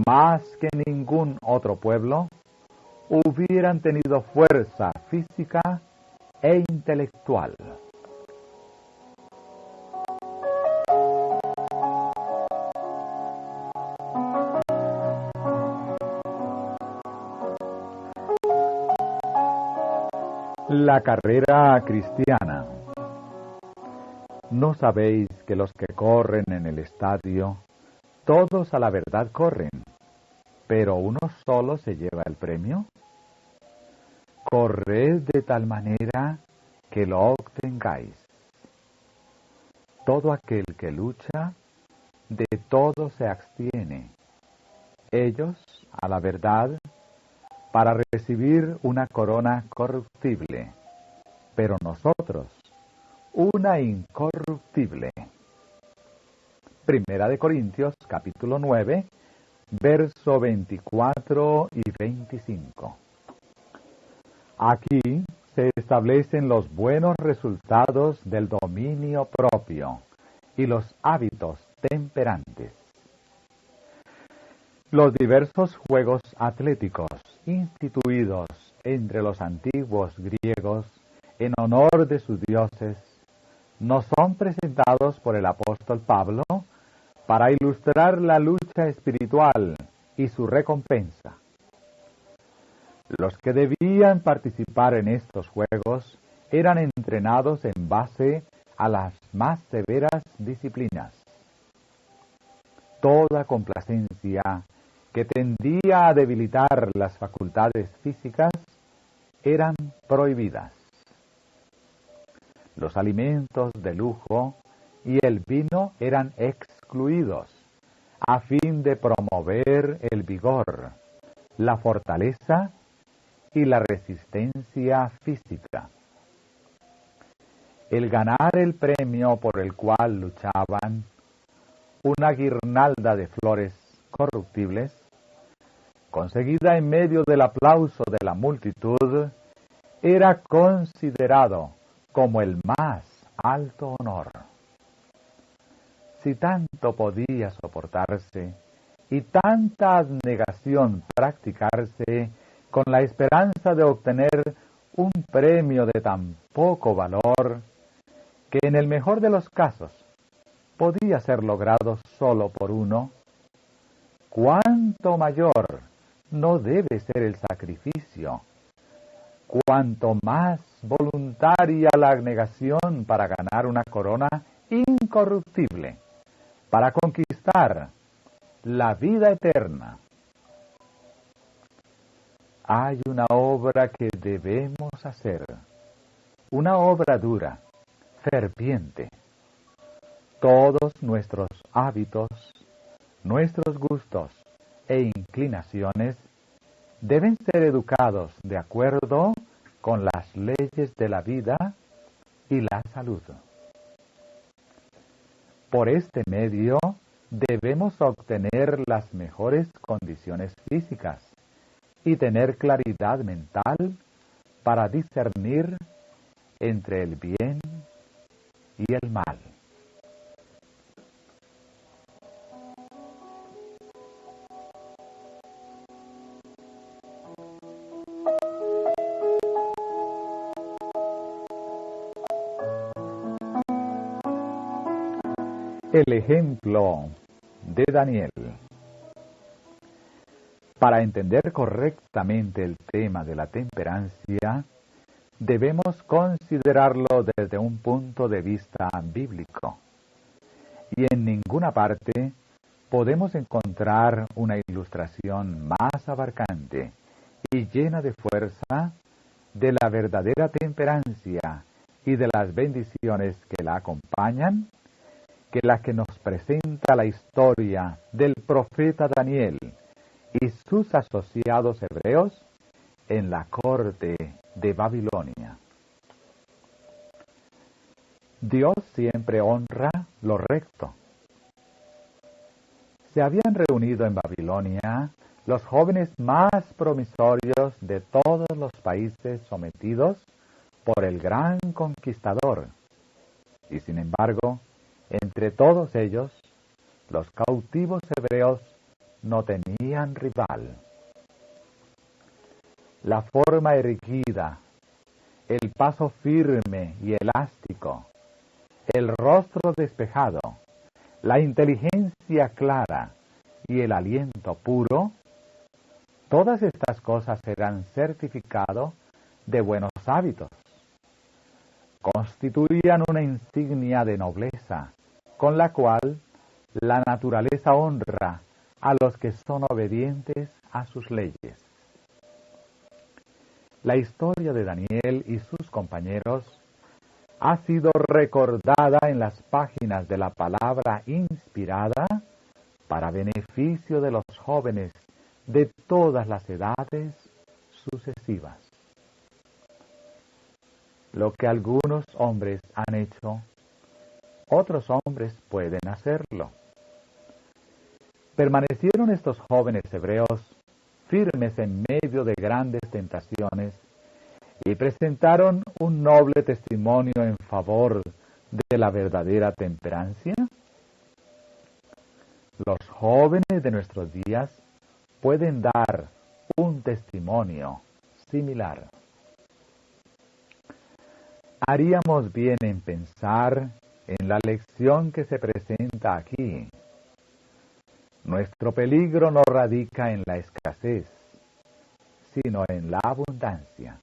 Más que ningún otro pueblo, hubieran tenido fuerza física e intelectual. La carrera cristiana. ¿No sabéis que los que corren en el estadio, todos a la verdad corren, pero uno solo se lleva el premio? Corred de tal manera que lo obtengáis. Todo aquel que lucha, de todo se abstiene. Ellos, a la verdad, para recibir una corona corruptible, pero nosotros, una incorruptible. Primera de Corintios, capítulo 9, verso 24 y 25. Aquí se establecen los buenos resultados del dominio propio y los hábitos temperantes. Los diversos juegos atléticos instituidos entre los antiguos griegos en honor de sus dioses nos son presentados por el apóstol Pablo para ilustrar la lucha espiritual y su recompensa. Los que debían participar en estos juegos eran entrenados en base a las más severas disciplinas. Toda complacencia que tendía a debilitar las facultades físicas eran prohibidas. Los alimentos de lujo y el vino eran excluidos a fin de promover el vigor, la fortaleza y la resistencia física. El ganar el premio por el cual luchaban, una guirnalda de flores corruptibles, conseguida en medio del aplauso de la multitud, era considerado como el más alto honor. Si tanto podía soportarse y tanta abnegación practicarse con la esperanza de obtener un premio de tan poco valor, que en el mejor de los casos podía ser logrado solo por uno, ¿cuánto mayor no debe ser el sacrificio? Cuanto más voluntaria la abnegación para ganar una corona incorruptible, para conquistar la vida eterna. Hay una obra que debemos hacer, una obra dura, ferviente. Todos nuestros hábitos, nuestros gustos e inclinaciones deben ser educados de acuerdo con las leyes de la vida y la salud. Por este medio debemos obtener las mejores condiciones físicas y tener claridad mental para discernir entre el bien y el mal. El ejemplo de Daniel. Para entender correctamente el tema de la temperancia, debemos considerarlo desde un punto de vista bíblico. Y en ninguna parte podemos encontrar una ilustración más abarcante y llena de fuerza de la verdadera temperancia y de las bendiciones que la acompañan, que la que nos presenta la historia del profeta Daniel y sus asociados hebreos en la corte de Babilonia. Dios siempre honra lo recto. Se habían reunido en Babilonia los jóvenes más promisorios de todos los países sometidos por el gran conquistador, y sin embargo, entre todos ellos, los cautivos hebreos no tenían rival. La forma erguida, el paso firme y elástico, el rostro despejado, la inteligencia clara y el aliento puro, todas estas cosas eran certificado de buenos hábitos. Constituían una insignia de nobleza, con la cual la naturaleza honra a los que son obedientes a sus leyes. La historia de Daniel y sus compañeros ha sido recordada en las páginas de la palabra inspirada para beneficio de los jóvenes de todas las edades sucesivas. Lo que algunos hombres han hecho, otros hombres pueden hacerlo. Permanecieron estos jóvenes hebreos firmes en medio de grandes tentaciones y presentaron un noble testimonio en favor de la verdadera temperancia. Los jóvenes de nuestros días pueden dar un testimonio similar. Haríamos bien en pensar en la lección que se presenta aquí. Nuestro peligro no radica en la escasez, sino en la abundancia.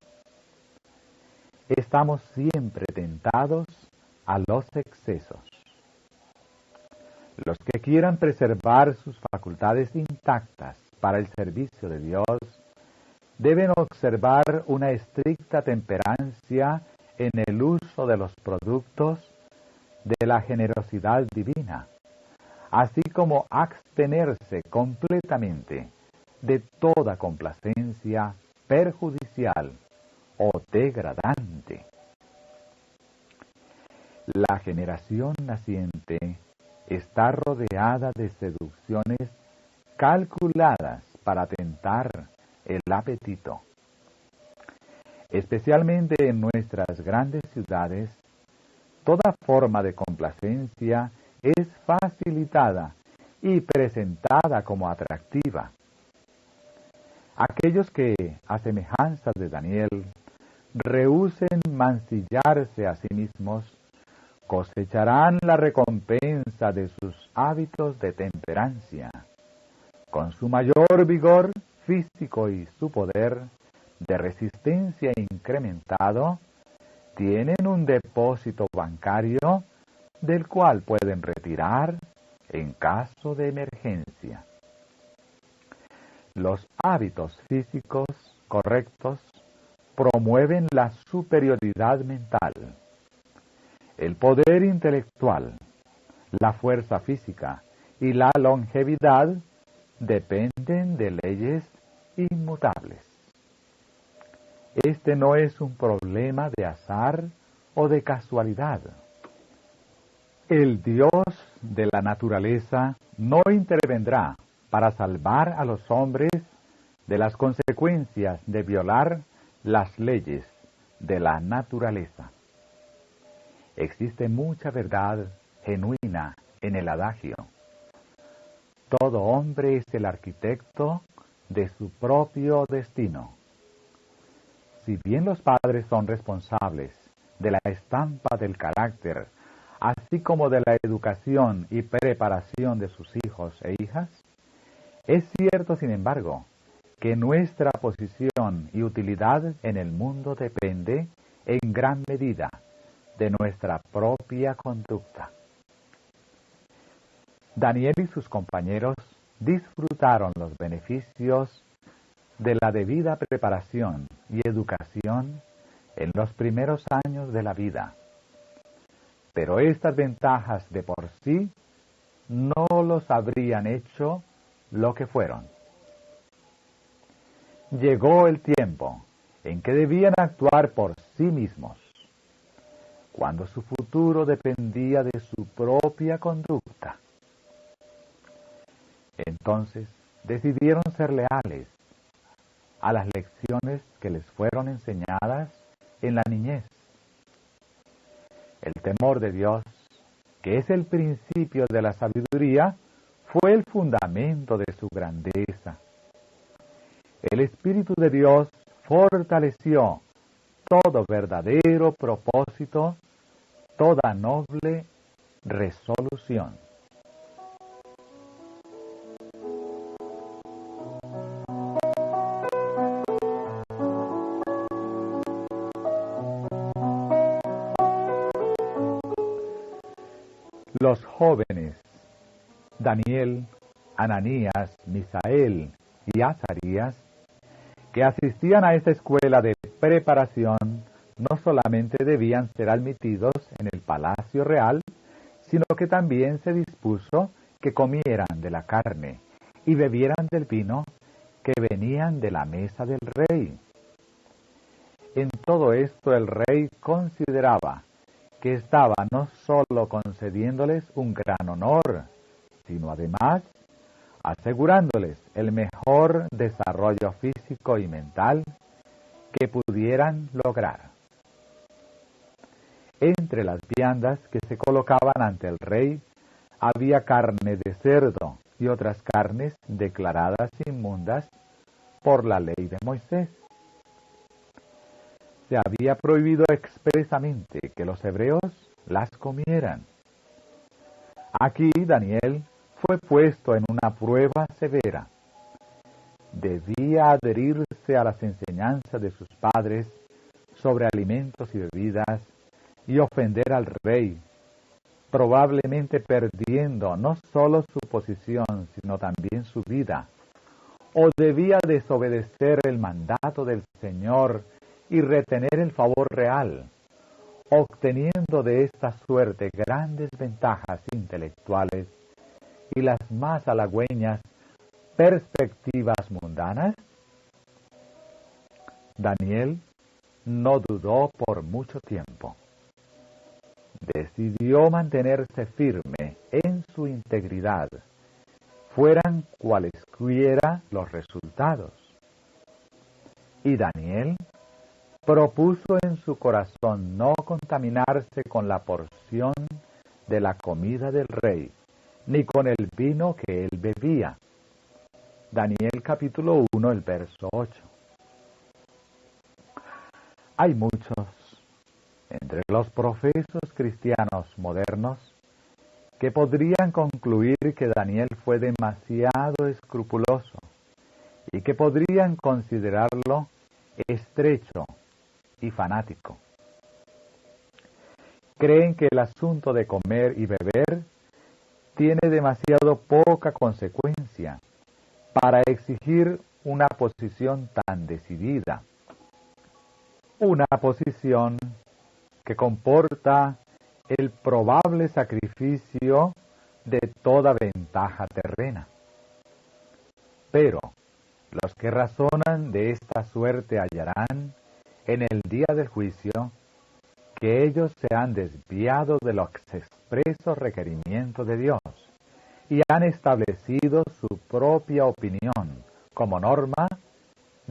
Estamos siempre tentados a los excesos. Los que quieran preservar sus facultades intactas para el servicio de Dios deben observar una estricta temperancia en el uso de los productos de la generosidad divina, así como abstenerse completamente de toda complacencia perjudicial o degradante. La generación naciente está rodeada de seducciones calculadas para tentar el apetito. Especialmente en nuestras grandes ciudades, toda forma de complacencia es facilitada y presentada como atractiva. Aquellos que, a semejanza de Daniel, rehúsen mancillarse a sí mismos, cosecharán la recompensa de sus hábitos de temperancia. Con su mayor vigor físico y su poder de resistencia incrementado, tienen un depósito bancario del cual pueden retirar en caso de emergencia. Los hábitos físicos correctos promueven la superioridad mental. El poder intelectual, la fuerza física y la longevidad dependen de leyes inmutables. Este no es un problema de azar o de casualidad. El Dios de la naturaleza no intervendrá para salvar a los hombres de las consecuencias de violar las leyes de la naturaleza. Existe mucha verdad genuina en el adagio: todo hombre es el arquitecto de su propio destino. Si bien los padres son responsables de la estampa del carácter, así como de la educación y preparación de sus hijos e hijas, es cierto, sin embargo, que nuestra posición y utilidad en el mundo depende, en gran medida, de nuestra propia conducta. Daniel y sus compañeros disfrutaron los beneficios de la debida preparación y educación en los primeros años de la vida. Pero estas ventajas de por sí no los habrían hecho lo que fueron. Llegó el tiempo en que debían actuar por sí mismos, cuando su futuro dependía de su propia conducta. Entonces decidieron ser leales a las lecciones que les fueron enseñadas en la niñez. El temor de Dios, que es el principio de la sabiduría, fue el fundamento de su grandeza. El Espíritu de Dios fortaleció todo verdadero propósito, toda noble resolución. Los jóvenes Daniel, Ananías, Misael y Azarías, que asistían a esta escuela de preparación, no solamente debían ser admitidos en el palacio real, sino que también se dispuso que comieran de la carne y bebieran del vino que venían de la mesa del rey. En todo esto el rey consideraba que estaba no solo concediéndoles un gran honor, sino además asegurándoles el mejor desarrollo físico y mental que pudieran lograr. Entre las viandas que se colocaban ante el rey había carne de cerdo y otras carnes declaradas inmundas por la ley de Moisés. Se había prohibido expresamente que los hebreos las comieran. Aquí Daniel fue puesto en una prueba severa. Debía adherirse a las enseñanzas de sus padres sobre alimentos y bebidas y ofender al rey, probablemente perdiendo no solo su posición, sino también su vida, ¿O debía desobedecer el mandato del Señor y retener el favor real, obteniendo de esta suerte grandes ventajas intelectuales y las más halagüeñas perspectivas mundanas? Daniel no dudó por mucho tiempo. Decidió mantenerse firme en su integridad, fueran cualesquiera los resultados. Y Daniel propuso en su corazón no contaminarse con la porción de la comida del rey, ni con el vino que él bebía. Daniel capítulo 1, el verso 8. Hay muchos entre los profesos cristianos modernos que podrían concluir que Daniel fue demasiado escrupuloso y que podrían considerarlo estrecho y fanático. Creen que el asunto de comer y beber tiene demasiado poca consecuencia para exigir una posición tan decidida, una posición que comporta el probable sacrificio de toda ventaja terrena. Pero los que razonan de esta suerte hallarán en el día del juicio que ellos se han desviado de los expresos requerimientos de Dios y han establecido su propia opinión como norma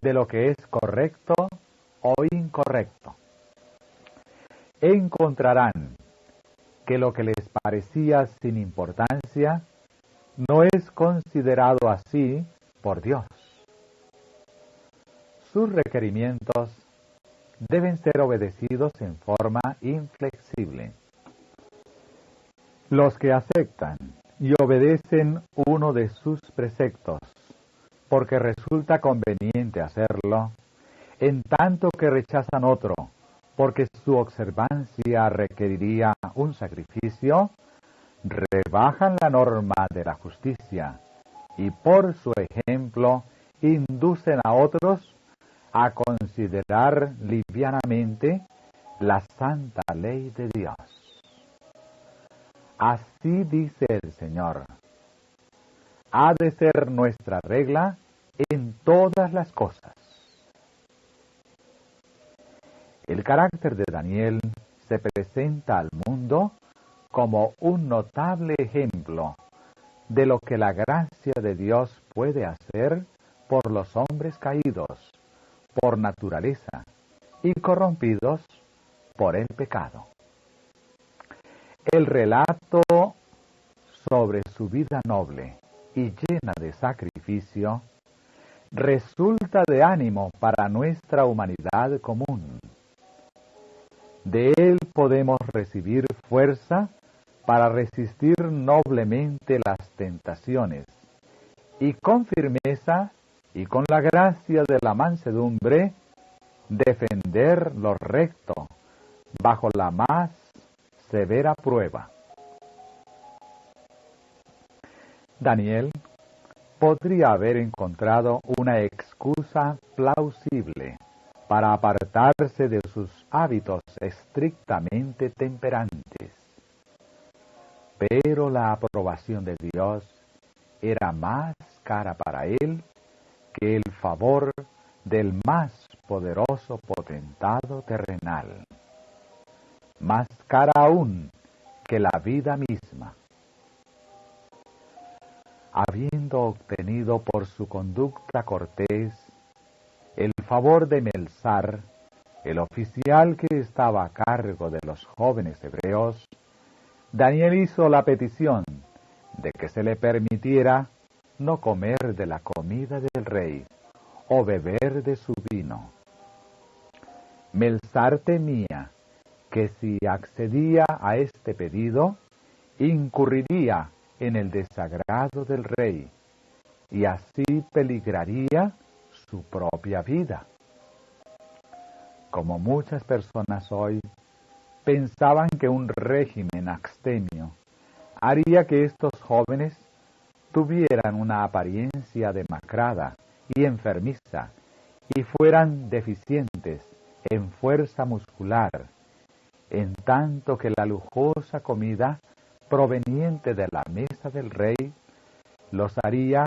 de lo que es correcto o incorrecto. Encontrarán que lo que les parecía sin importancia no es considerado así por Dios. Sus requerimientos deben ser obedecidos en forma inflexible. Los que aceptan y obedecen uno de sus preceptos, porque resulta conveniente hacerlo, en tanto que rechazan otro, porque su observancia requeriría un sacrificio, rebajan la norma de la justicia y por su ejemplo inducen a otros a considerar livianamente la santa ley de Dios. Así dice el Señor: ha de ser nuestra regla en todas las cosas. El carácter de Daniel se presenta al mundo como un notable ejemplo de lo que la gracia de Dios puede hacer por los hombres caídos por naturaleza y corrompidos por el pecado. El relato sobre su vida noble y llena de sacrificio resulta de ánimo para nuestra humanidad común. De él podemos recibir fuerza para resistir noblemente las tentaciones y con firmeza y con la gracia de la mansedumbre defender lo recto bajo la más severa prueba. Daniel podría haber encontrado una excusa plausible para apartarse de sus hábitos estrictamente temperantes. Pero la aprobación de Dios era más cara para él que el favor del más poderoso potentado terrenal, más cara aún que la vida misma. Habiendo obtenido por su conducta cortés el favor de Melsar, el oficial que estaba a cargo de los jóvenes hebreos, Daniel hizo la petición de que se le permitiera no comer de la comida del rey o beber de su vino. Melsar temía que si accedía a este pedido, incurriría en el desagrado del rey y así peligraría su propia vida. Como muchas personas hoy, pensaban que un régimen abstemio haría que estos jóvenes tuvieran una apariencia demacrada y enfermiza, y fueran deficientes en fuerza muscular, en tanto que la lujosa comida proveniente de la mesa del rey los haría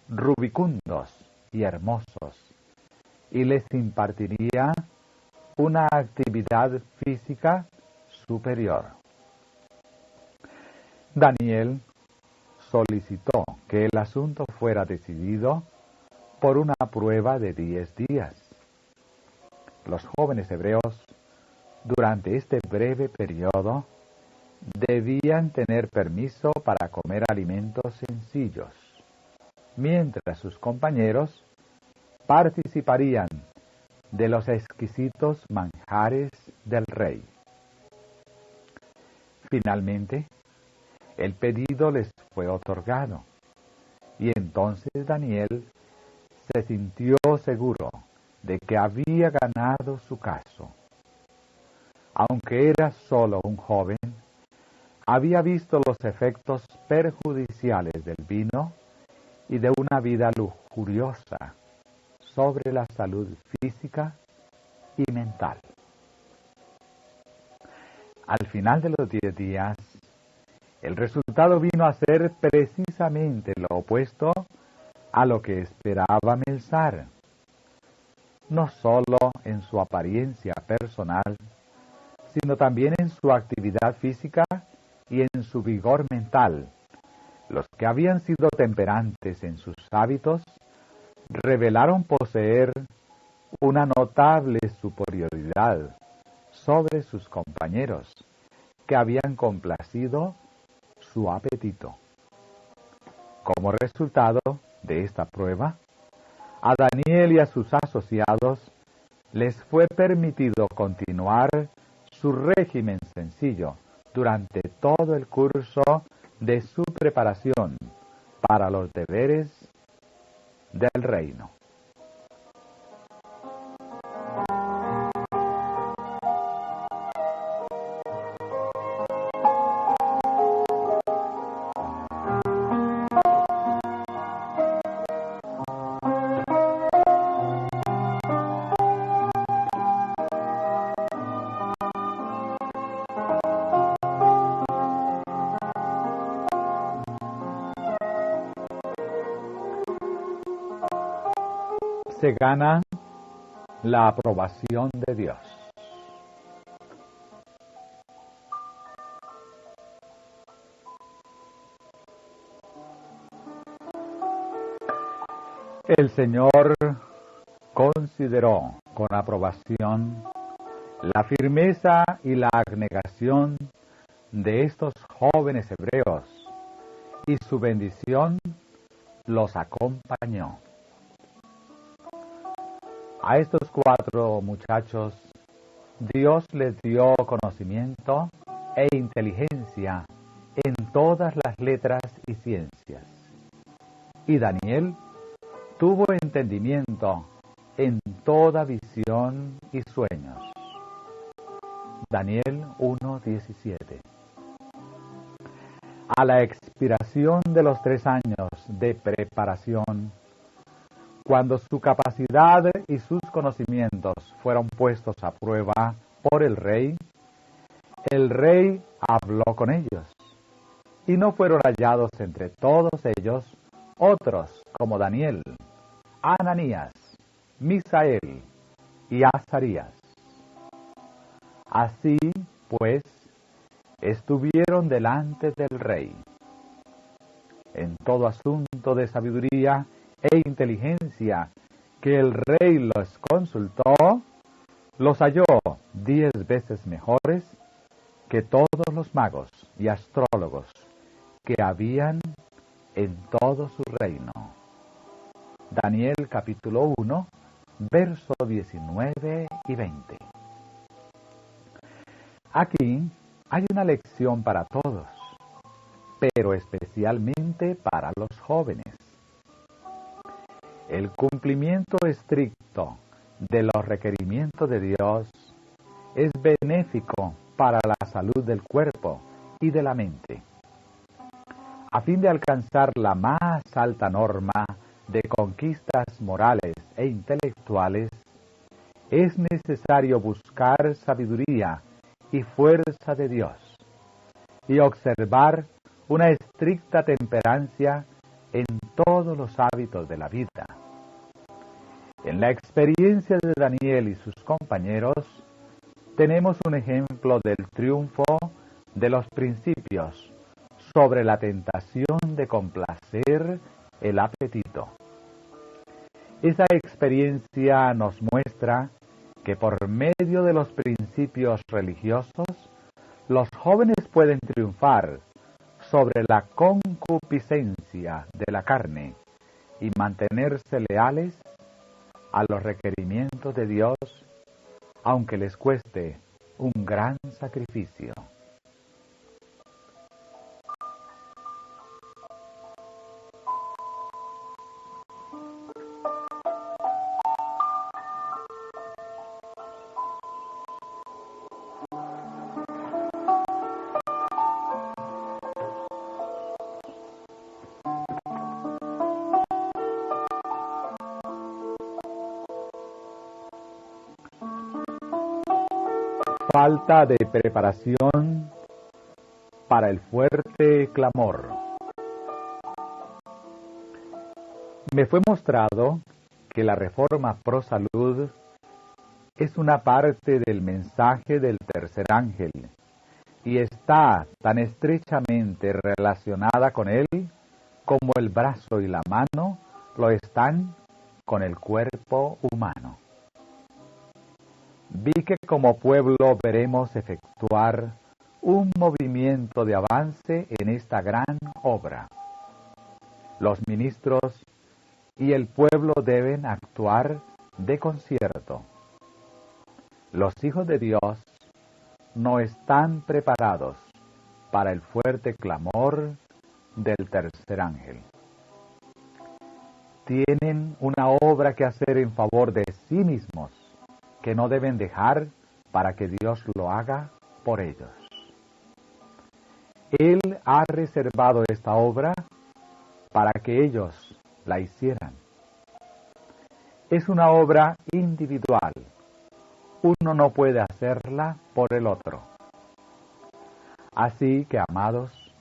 rubicundos y hermosos, y les impartiría una actividad física superior. Daniel solicitó que el asunto fuera decidido por una prueba de 10 días. Los jóvenes hebreos, durante este breve periodo, debían tener permiso para comer alimentos sencillos, mientras sus compañeros participarían de los exquisitos manjares del rey. Finalmente, el pedido les fue otorgado, y entonces Daniel se sintió seguro de que había ganado su caso. Aunque era solo un joven, había visto los efectos perjudiciales del vino y de una vida lujuriosa sobre la salud física y mental. Al final de los 10 días, el resultado vino a ser precisamente lo opuesto a lo que esperaba Melzar. No solo en su apariencia personal, sino también en su actividad física y en su vigor mental. Los que habían sido temperantes en sus hábitos revelaron poseer una notable superioridad sobre sus compañeros, que habían complacido su apetito. Como resultado de esta prueba, a Daniel y a sus asociados les fue permitido continuar su régimen sencillo durante todo el curso de su preparación para los deberes del reino. Se gana la aprobación de Dios. El Señor consideró con aprobación la firmeza y la abnegación de estos jóvenes hebreos, y su bendición los acompañó. A estos 4 muchachos, Dios les dio conocimiento e inteligencia en todas las letras y ciencias. Y Daniel tuvo entendimiento en toda visión y sueños. Daniel 1:17. A la expiración de los 3 años de preparación, cuando su capacidad y sus conocimientos fueron puestos a prueba por el rey habló con ellos, y no fueron hallados entre todos ellos otros como Daniel, Ananías, Misael y Azarías. Así, pues, estuvieron delante del rey. En todo asunto de sabiduría e inteligencia que el rey los consultó, los halló 10 veces mejores que todos los magos y astrólogos que habían en todo su reino. Daniel capítulo 1, verso 19 y 20. Aquí hay una lección para todos, pero especialmente para los jóvenes. El cumplimiento estricto de los requerimientos de Dios es benéfico para la salud del cuerpo y de la mente. A fin de alcanzar la más alta norma de conquistas morales e intelectuales, es necesario buscar sabiduría y fuerza de Dios y observar una estricta temperancia en todos los hábitos de la vida. En la experiencia de Daniel y sus compañeros, tenemos un ejemplo del triunfo de los principios sobre la tentación de complacer el apetito. Esa experiencia nos muestra que por medio de los principios religiosos, los jóvenes pueden triunfar sobre la concupiscencia de la carne y mantenerse leales a los requerimientos de Dios, aunque les cueste un gran sacrificio. Falta de preparación para el fuerte clamor. Me fue mostrado que la reforma pro salud es una parte del mensaje del tercer ángel y está tan estrechamente relacionada con él como el brazo y la mano lo están con el cuerpo humano. Vi que como pueblo veremos efectuar un movimiento de avance en esta gran obra. Los ministros y el pueblo deben actuar de concierto. Los hijos de Dios no están preparados para el fuerte clamor del tercer ángel. Tienen una obra que hacer en favor de sí mismos, que no deben dejar para que Dios lo haga por ellos. Él ha reservado esta obra para que ellos la hicieran. Es una obra individual. Uno no puede hacerla por el otro. Así que, amados,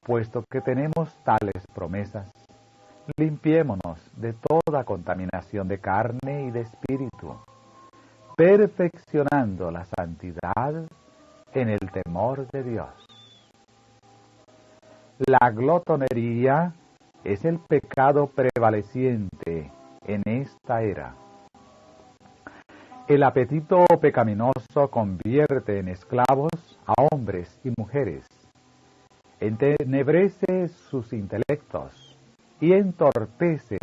puesto que tenemos tales promesas, limpiémonos de toda contaminación de carne y de espíritu, perfeccionando la santidad en el temor de Dios. La glotonería es el pecado prevaleciente en esta era. El apetito pecaminoso convierte en esclavos a hombres y mujeres, entenebrece sus intelectos y entorpece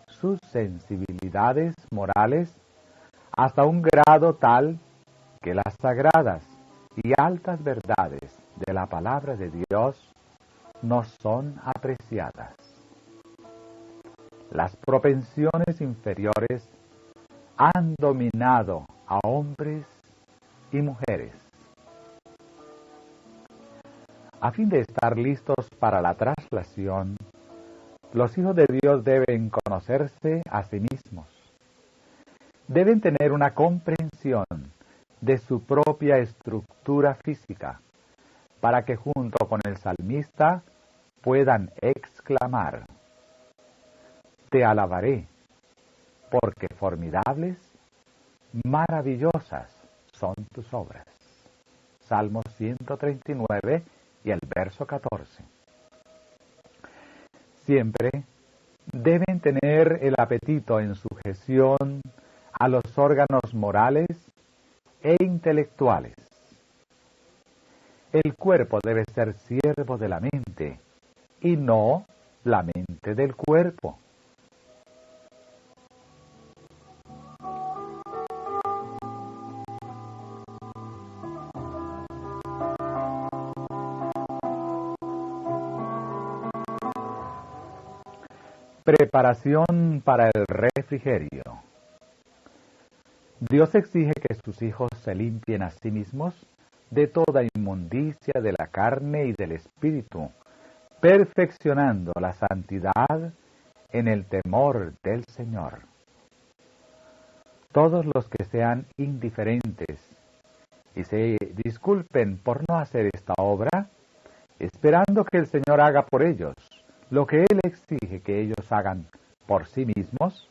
sus sensibilidades morales hasta un grado tal que las sagradas y altas verdades de la palabra de Dios no son apreciadas. Las propensiones inferiores han dominado a hombres y mujeres. A fin de estar listos para la traslación, los hijos de Dios deben conocerse a sí mismos. Deben tener una comprensión de su propia estructura física, para que junto con el salmista puedan exclamar: Te alabaré, porque formidables, maravillosas son tus obras. Salmo 139 y el verso 14. Siempre deben tener el apetito en sujeción a los órganos morales e intelectuales. El cuerpo debe ser siervo de la mente y no la mente del cuerpo. Preparación para el refrigerio. Dios exige que sus hijos se limpien a sí mismos de toda inmundicia de la carne y del espíritu, perfeccionando la santidad en el temor del Señor. Todos los que sean indiferentes y se disculpen por no hacer esta obra, esperando que el Señor haga por ellos lo que Él exige que ellos hagan por sí mismos,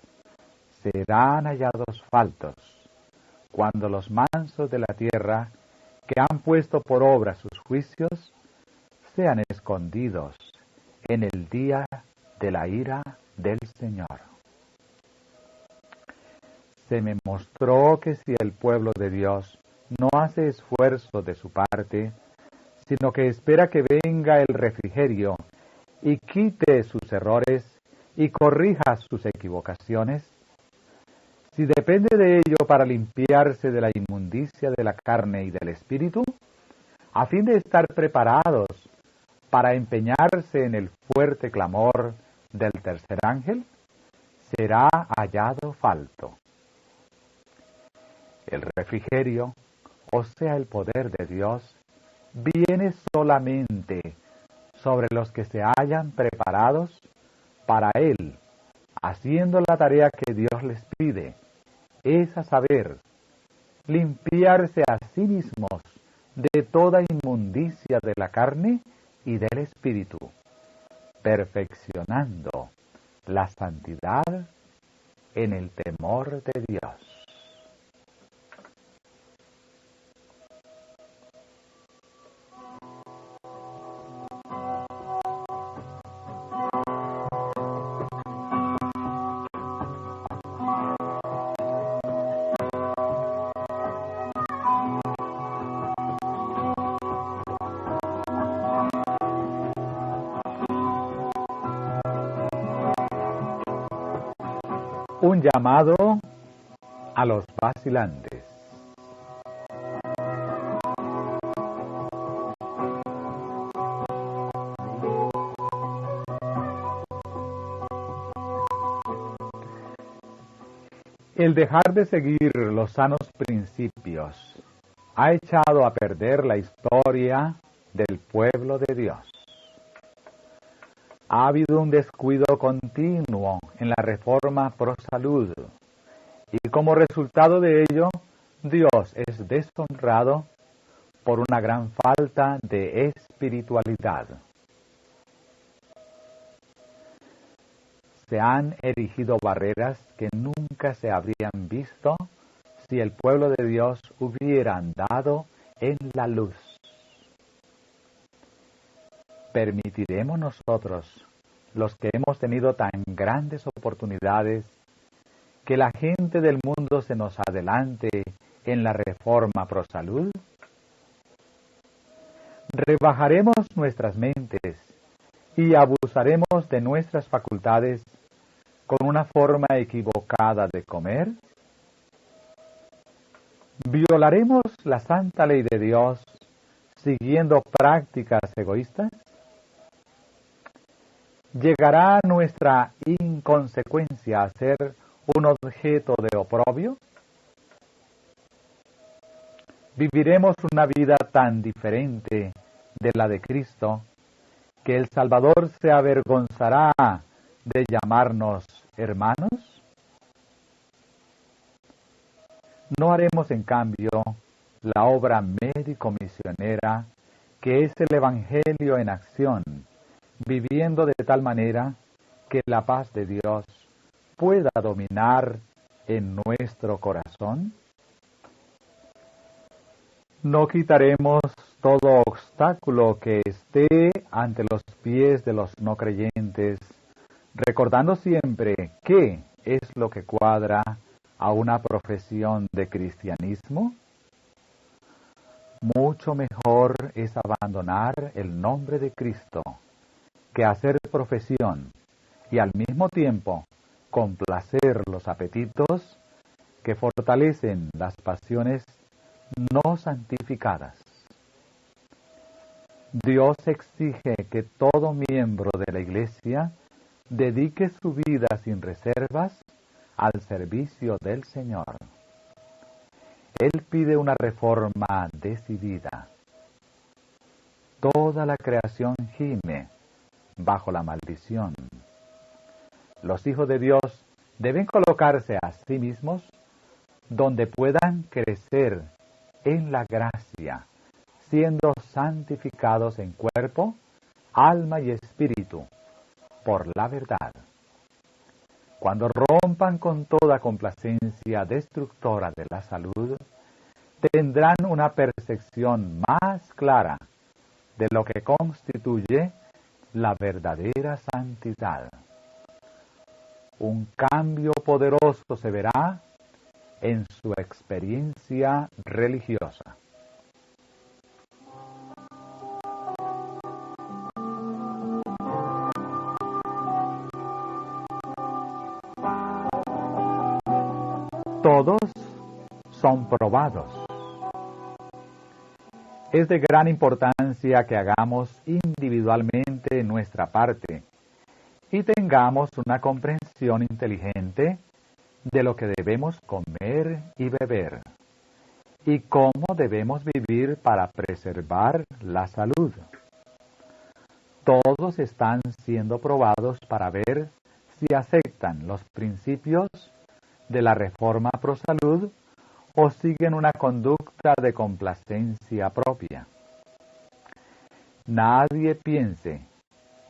serán hallados faltos cuando los mansos de la tierra, que han puesto por obra sus juicios, sean escondidos en el día de la ira del Señor. Se me mostró que si el pueblo de Dios no hace esfuerzo de su parte, sino que espera que venga el refrigerio y quite sus errores y corrija sus equivocaciones, si depende de ello para limpiarse de la inmundicia de la carne y del espíritu, a fin de estar preparados para empeñarse en el fuerte clamor del tercer ángel, será hallado falto. El refrigerio, o sea el poder de Dios, viene solamente sobre los que se hallan preparados para Él, haciendo la tarea que Dios les pide, es a saber, limpiarse a sí mismos de toda inmundicia de la carne y del espíritu, perfeccionando la santidad en el temor de Dios. Un llamado a los vacilantes. El dejar de seguir los sanos principios ha echado a perder la historia del pueblo de Dios. Ha habido un descuido continuo en la reforma pro salud y como resultado de ello, Dios es deshonrado por una gran falta de espiritualidad. Se han erigido barreras que nunca se habrían visto si el pueblo de Dios hubiera andado en la luz. ¿Permitiremos nosotros, los que hemos tenido tan grandes oportunidades, que la gente del mundo se nos adelante en la reforma pro salud? ¿Rebajaremos nuestras mentes y abusaremos de nuestras facultades con una forma equivocada de comer? ¿Violaremos la santa ley de Dios siguiendo prácticas egoístas? ¿Llegará nuestra inconsecuencia a ser un objeto de oprobio? ¿Viviremos una vida tan diferente de la de Cristo que el Salvador se avergonzará de llamarnos hermanos? ¿No haremos en cambio la obra médico-misionera que es el Evangelio en acción, viviendo de tal manera que la paz de Dios pueda dominar en nuestro corazón? No quitaremos todo obstáculo que esté ante los pies de los no creyentes, recordando siempre qué es lo que cuadra a una profesión de cristianismo. Mucho mejor es abandonar el nombre de Cristo que hacer profesión y al mismo tiempo complacer los apetitos que fortalecen las pasiones no santificadas. Dios exige que todo miembro de la Iglesia dedique su vida sin reservas al servicio del Señor. Él pide una reforma decidida. Toda la creación gime bajo la maldición. Los hijos de Dios deben colocarse a sí mismos donde puedan crecer en la gracia, siendo santificados en cuerpo, alma y espíritu, por la verdad. Cuando rompan con toda complacencia destructora de la salud, tendrán una percepción más clara de lo que constituye la verdadera santidad. Un cambio poderoso se verá en su experiencia religiosa. Todos son probados. Es de gran importancia que hagamos individualmente nuestra parte y tengamos una comprensión inteligente de lo que debemos comer y beber y cómo debemos vivir para preservar la salud. Todos están siendo probados para ver si aceptan los principios de la reforma pro salud o siguen una conducta de complacencia propia. Nadie piense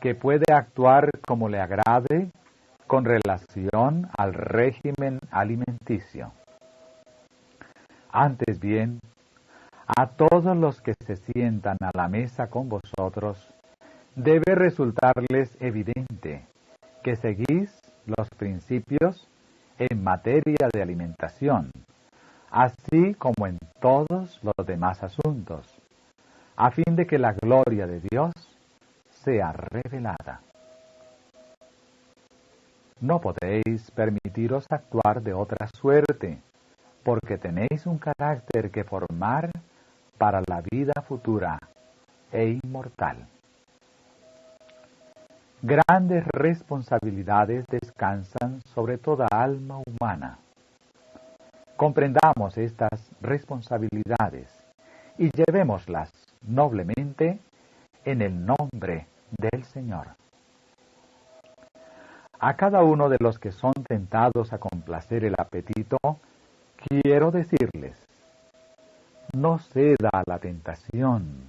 que puede actuar como le agrade con relación al régimen alimenticio. Antes bien, a todos los que se sientan a la mesa con vosotros, debe resultarles evidente que seguís los principios en materia de alimentación, así como en todos los demás asuntos, a fin de que la gloria de Dios sea revelada. No podéis permitiros actuar de otra suerte, porque tenéis un carácter que formar para la vida futura e inmortal. Grandes responsabilidades descansan sobre toda alma humana. Comprendamos estas responsabilidades y llevémoslas noblemente en el nombre del Señor. A cada uno de los que son tentados a complacer el apetito, quiero decirles, no ceda a la tentación,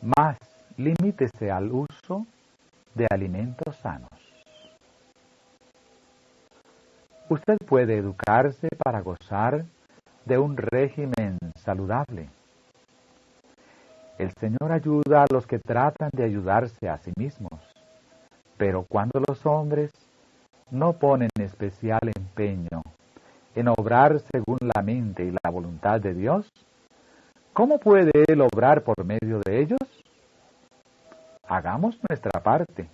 mas limítese al uso de alimentos sanos. Usted puede educarse para gozar de un régimen saludable. El Señor ayuda a los que tratan de ayudarse a sí mismos, pero cuando los hombres no ponen especial empeño en obrar según la mente y la voluntad de Dios, ¿cómo puede Él obrar por medio de ellos? Hagamos nuestra parte,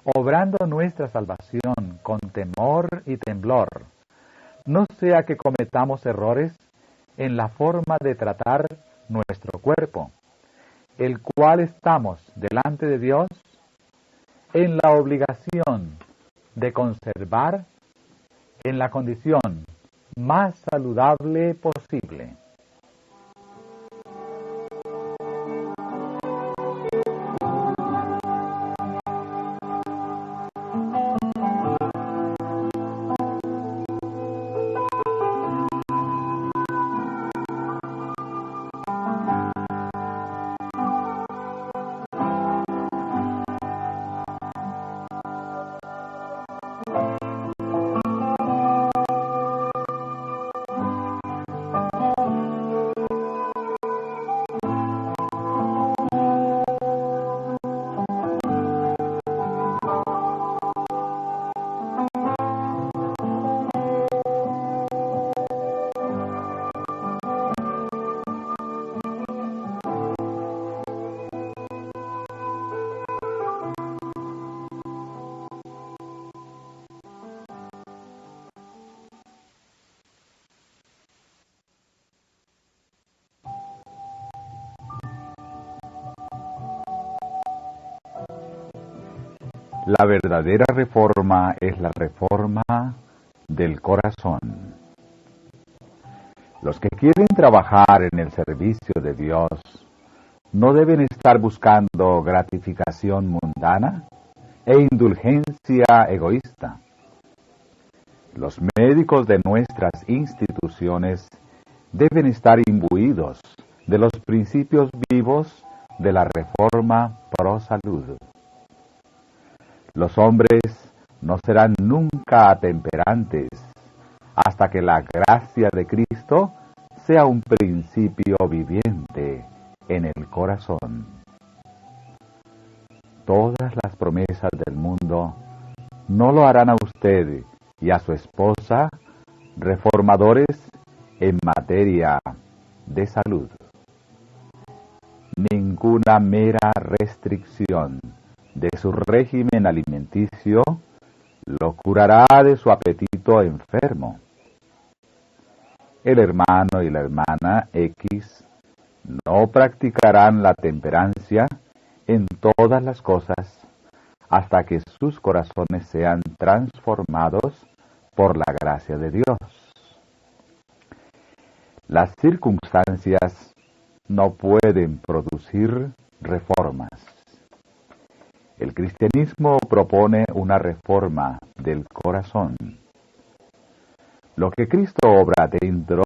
obrando nuestra salvación con temor y temblor, no sea que cometamos errores en la forma de tratar nuestro cuerpo, el cual estamos delante de Dios en la obligación de conservar en la condición más saludable posible. La verdadera reforma es la reforma del corazón. Los que quieren trabajar en el servicio de Dios no deben estar buscando gratificación mundana e indulgencia egoísta. Los médicos de nuestras instituciones deben estar imbuidos de los principios vivos de la reforma pro salud. Los hombres no serán nunca atemperantes hasta que la gracia de Cristo sea un principio viviente en el corazón. Todas las promesas del mundo no lo harán a usted y a su esposa reformadores en materia de salud. Ninguna mera restricción de su régimen alimenticio lo curará de su apetito enfermo. El hermano y la hermana X no practicarán la temperancia en todas las cosas hasta que sus corazones sean transformados por la gracia de Dios. Las circunstancias no pueden producir reformas. El cristianismo propone una reforma del corazón. Lo que Cristo obra dentro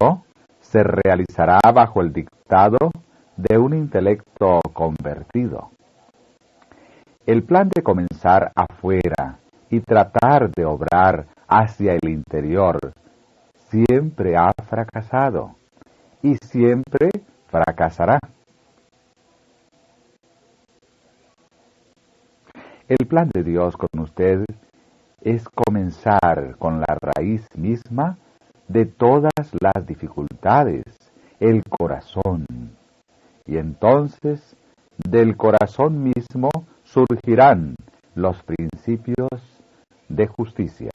se realizará bajo el dictado de un intelecto convertido. El plan de comenzar afuera y tratar de obrar hacia el interior siempre ha fracasado y siempre fracasará. El plan de Dios con usted es comenzar con la raíz misma de todas las dificultades, el corazón. Y entonces, del corazón mismo surgirán los principios de justicia.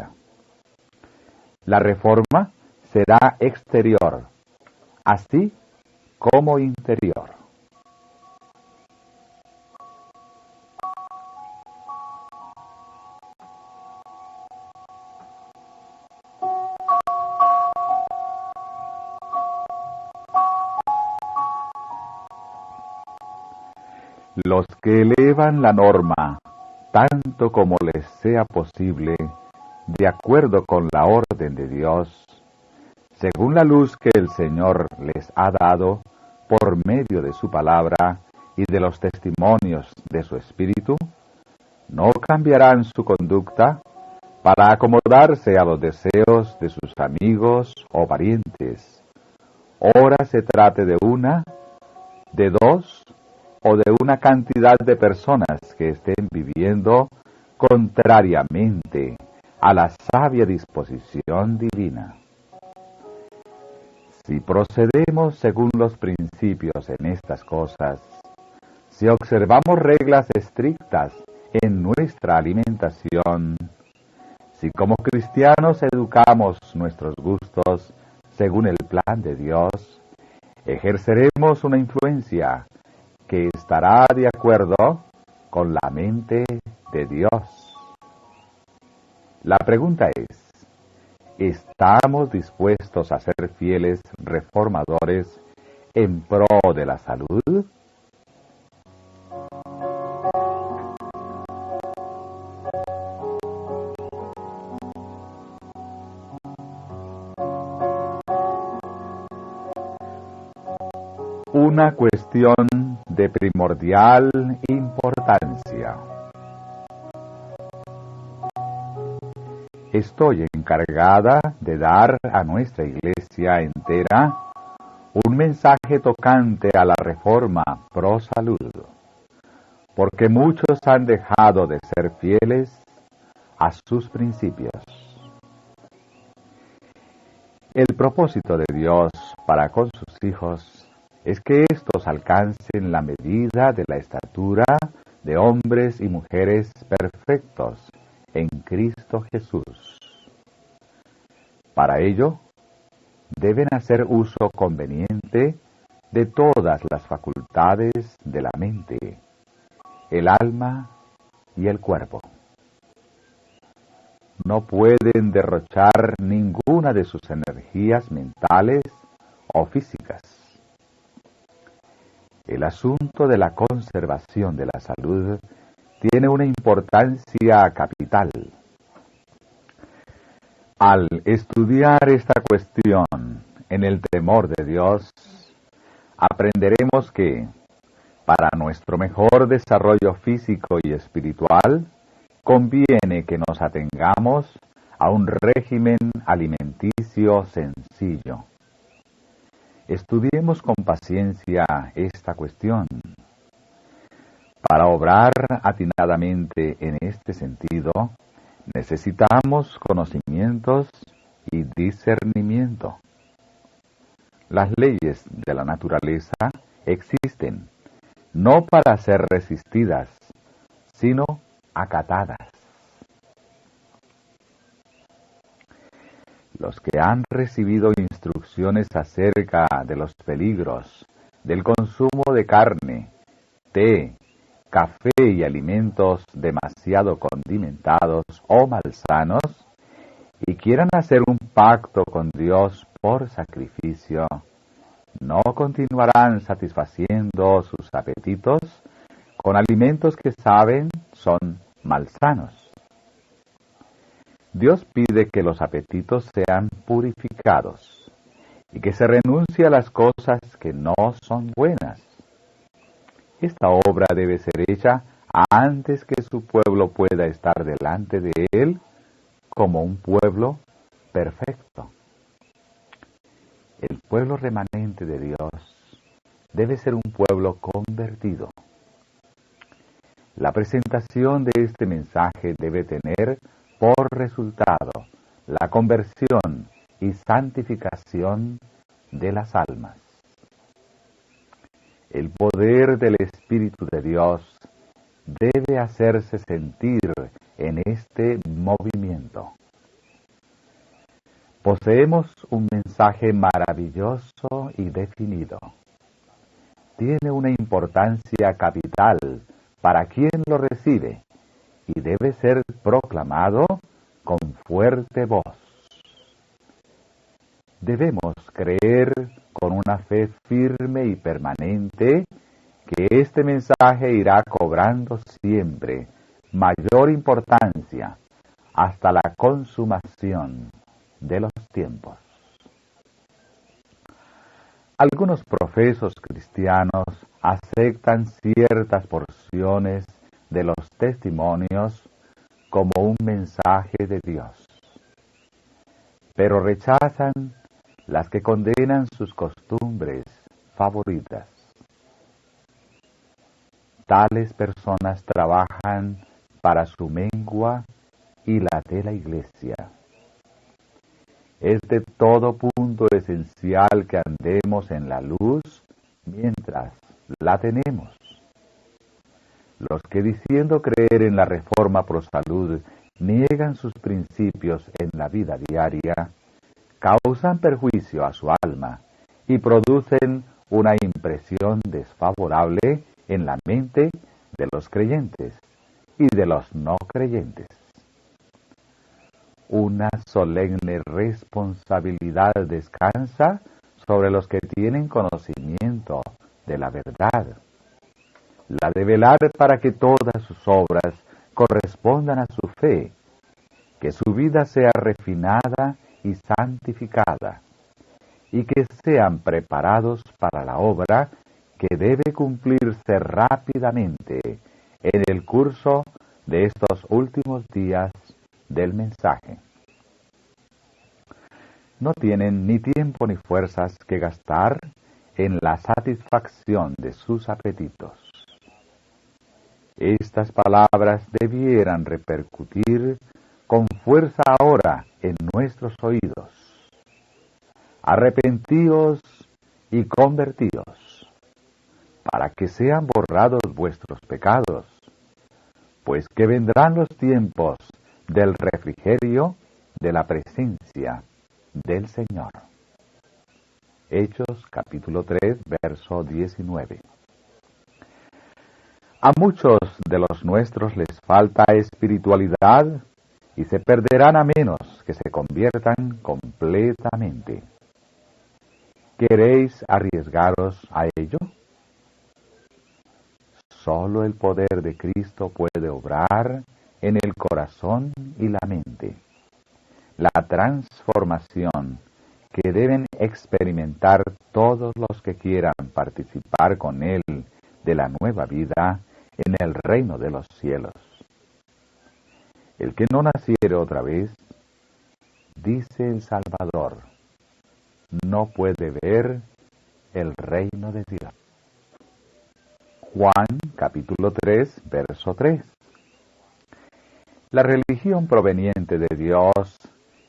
La reforma será exterior, así como interior. Los que elevan la norma, tanto como les sea posible, de acuerdo con la orden de Dios, según la luz que el Señor les ha dado por medio de su palabra y de los testimonios de su Espíritu, no cambiarán su conducta para acomodarse a los deseos de sus amigos o parientes, ora se trate de una, de dos o de una cantidad de personas que estén viviendo contrariamente a la sabia disposición divina. Si procedemos según los principios en estas cosas, si observamos reglas estrictas en nuestra alimentación, si como cristianos educamos nuestros gustos según el plan de Dios, ejerceremos una influencia que estará de acuerdo con la mente de Dios. La pregunta es, ¿estamos dispuestos a ser fieles reformadores en pro de la salud? Una cuestión de primordial importancia. Estoy encargada de dar a nuestra Iglesia entera un mensaje tocante a la reforma pro salud, porque muchos han dejado de ser fieles a sus principios. El propósito de Dios para con sus hijos es que éstos alcancen la medida de la estatura de hombres y mujeres perfectos en Cristo Jesús. Para ello, deben hacer uso conveniente de todas las facultades de la mente, el alma y el cuerpo. No pueden derrochar ninguna de sus energías mentales o físicas. El asunto de la conservación de la salud tiene una importancia capital. Al estudiar esta cuestión en el temor de Dios, aprenderemos que, para nuestro mejor desarrollo físico y espiritual, conviene que nos atengamos a un régimen alimenticio sencillo. Estudiemos con paciencia esta cuestión. Para obrar atinadamente en este sentido, necesitamos conocimientos y discernimiento. Las leyes de la naturaleza existen, no para ser resistidas, sino acatadas. Los que han recibido instrucciones acerca de los peligros del consumo de carne, té, café y alimentos demasiado condimentados o malsanos, y quieran hacer un pacto con Dios por sacrificio, no continuarán satisfaciendo sus apetitos con alimentos que saben son malsanos. Dios pide que los apetitos sean purificados y que se renuncie a las cosas que no son buenas. Esta obra debe ser hecha antes que su pueblo pueda estar delante de Él como un pueblo perfecto. El pueblo remanente de Dios debe ser un pueblo convertido. La presentación de este mensaje debe tener por resultado la conversión y santificación de las almas. El poder del Espíritu de Dios debe hacerse sentir en este movimiento. Poseemos un mensaje maravilloso y definido. Tiene una importancia capital para quien lo recibe y debe ser proclamado con fuerte voz. Debemos creer con una fe firme y permanente que este mensaje irá cobrando siempre mayor importancia hasta la consumación de los tiempos. Algunos profesos cristianos aceptan ciertas porciones de los testimonios como un mensaje de Dios, pero rechazan las que condenan sus costumbres favoritas. Tales personas trabajan para su mengua y la de la Iglesia. Es de todo punto esencial que andemos en la luz mientras la tenemos. Los que diciendo creer en la reforma pro salud niegan sus principios en la vida diaria, causan perjuicio a su alma y producen una impresión desfavorable en la mente de los creyentes y de los no creyentes. Una solemne responsabilidad descansa sobre los que tienen conocimiento de la verdad, la de velar para que todas sus obras correspondan a su fe, que su vida sea refinada y santificada, y que sean preparados para la obra que debe cumplirse rápidamente en el curso de estos últimos días del mensaje. No tienen ni tiempo ni fuerzas que gastar en la satisfacción de sus apetitos. Estas palabras debieran repercutir con fuerza ahora en nuestros oídos. Arrepentíos y convertíos, para que sean borrados vuestros pecados, pues que vendrán los tiempos del refrigerio de la presencia del Señor. Hechos capítulo 3, verso 19. A muchos de los nuestros les falta espiritualidad y se perderán a menos que se conviertan completamente. ¿Queréis arriesgaros a ello? solo el poder de Cristo puede obrar en el corazón y la mente. La transformación que deben experimentar todos los que quieran participar con Él de la nueva vida en el reino de los cielos. El que no naciere otra vez, dice el Salvador, no puede ver el reino de Dios. Juan capítulo 3, verso 3. La religión proveniente de Dios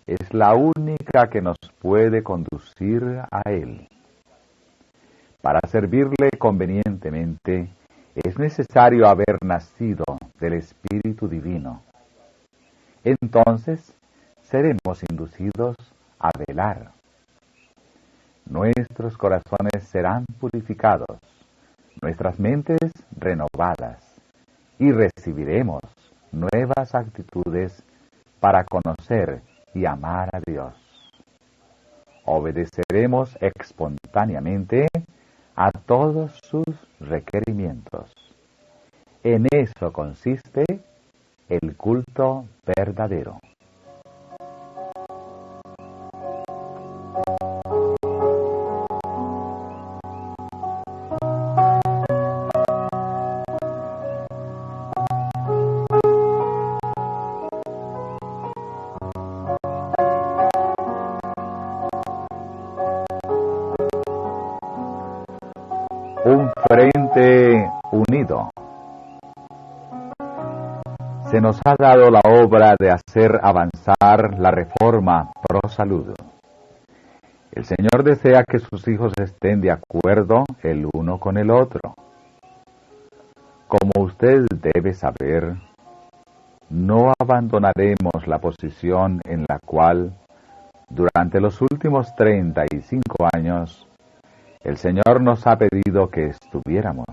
es la única que nos puede conducir a Él. Para servirle convenientemente, es necesario haber nacido del Espíritu Divino. Entonces, seremos inducidos a velar. Nuestros corazones serán purificados, nuestras mentes renovadas, y recibiremos nuevas actitudes para conocer y amar a Dios. Obedeceremos espontáneamente a todos sus requerimientos. En eso consiste el culto verdadero. Un frente unido. Se nos ha dado la obra de hacer avanzar la reforma pro salud. El Señor desea que sus hijos estén de acuerdo el uno con el otro. Como usted debe saber, no abandonaremos la posición en la cual, durante los últimos 35 años, el Señor nos ha pedido que estuviéramos.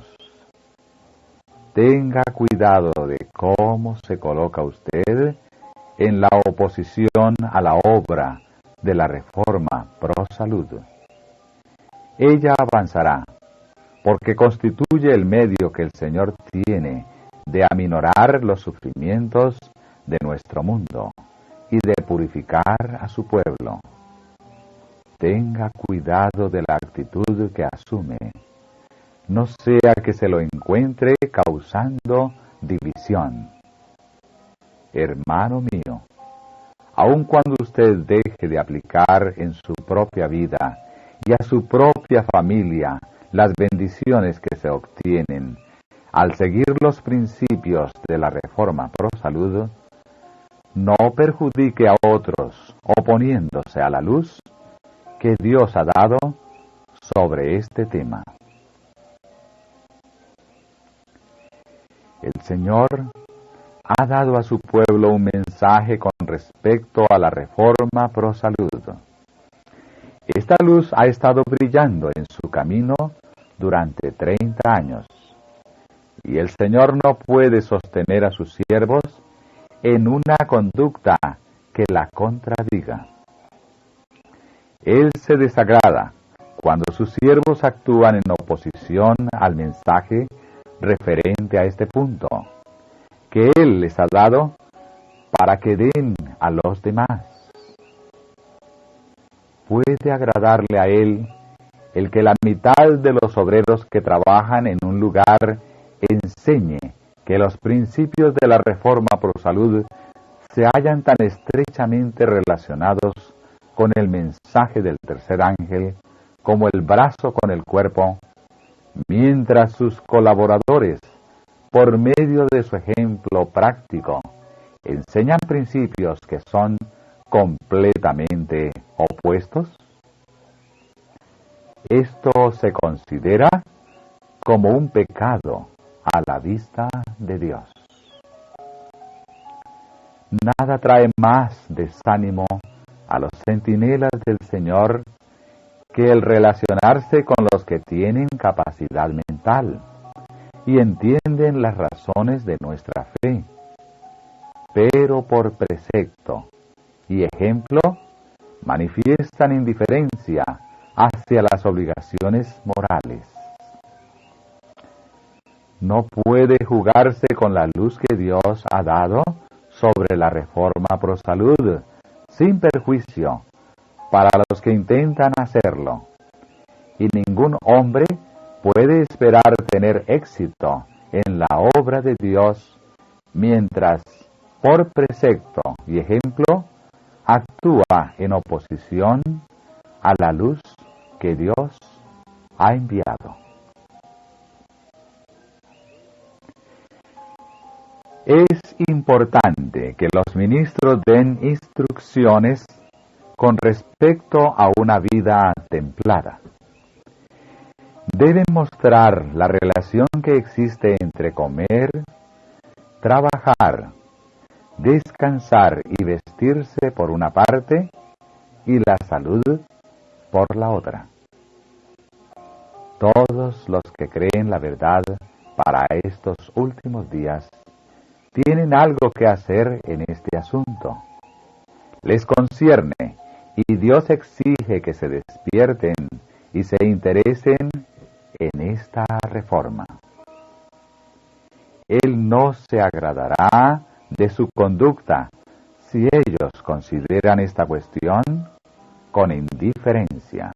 Tenga cuidado de cómo se coloca usted en la oposición a la obra de la reforma pro salud. Ella avanzará, porque constituye el medio que el Señor tiene de aminorar los sufrimientos de nuestro mundo y de purificar a su pueblo. Tenga cuidado de la actitud que asume, no sea que se lo encuentre causando división. Hermano mío, aun cuando usted deje de aplicar en su propia vida y a su propia familia las bendiciones que se obtienen al seguir los principios de la reforma pro salud, no perjudique a otros oponiéndose a la luz que Dios ha dado sobre este tema. El Señor ha dado a su pueblo un mensaje con respecto a la reforma pro salud. Esta luz ha estado brillando en su camino durante 30 años, y el Señor no puede sostener a sus siervos en una conducta que la contradiga. Él se desagrada cuando sus siervos actúan en oposición al mensaje referente a este punto, que Él les ha dado para que den a los demás. Puede agradarle a Él el que la mitad de los obreros que trabajan en un lugar enseñe que los principios de la reforma pro salud se hallan tan estrechamente relacionados con el mensaje del tercer ángel como el brazo con el cuerpo, mientras sus colaboradores, por medio de su ejemplo práctico, enseñan principios que son completamente opuestos? Esto se considera como un pecado a la vista de Dios. Nada trae más desánimo a los centinelas del Señor que el relacionarse con los que tienen capacidad mental y entienden las razones de nuestra fe, pero por precepto y ejemplo manifiestan indiferencia hacia las obligaciones morales. no puede jugarse con la luz que Dios ha dado sobre la reforma pro salud, sin perjuicio para los que intentan hacerlo. Y ningún hombre puede esperar tener éxito en la obra de Dios mientras, por precepto y ejemplo, actúa en oposición a la luz que Dios ha enviado. Es importante que los ministros den instrucciones con respecto a una vida templada. Deben mostrar la relación que existe entre comer, trabajar, descansar y vestirse por una parte y la salud por la otra. Todos los que creen la verdad para estos últimos días tienen algo que hacer en este asunto. Les concierne y Dios exige que se despierten y se interesen en esta reforma. Él no se agradará de su conducta si ellos consideran esta cuestión con indiferencia.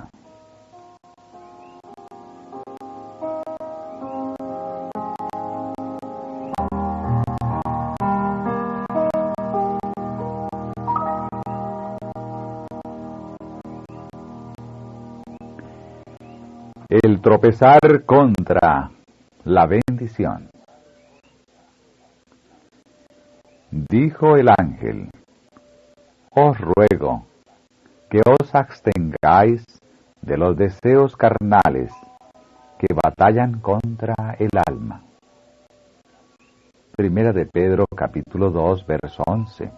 El tropezar contra la bendición. Dijo el ángel: os ruego que os abstengáis de los deseos carnales que batallan contra el alma. Primera de Pedro, capítulo 2, verso 11.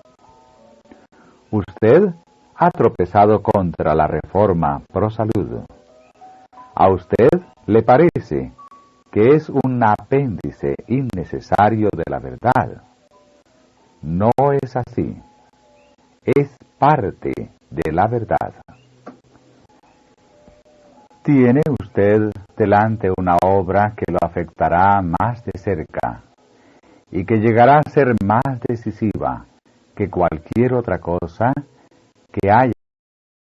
Usted ha tropezado contra la reforma pro salud. ¿A usted le parece que es un apéndice innecesario de la verdad? No es así. Es parte de la verdad. Tiene usted delante una obra que lo afectará más de cerca y que llegará a ser más decisiva que cualquier otra cosa que haya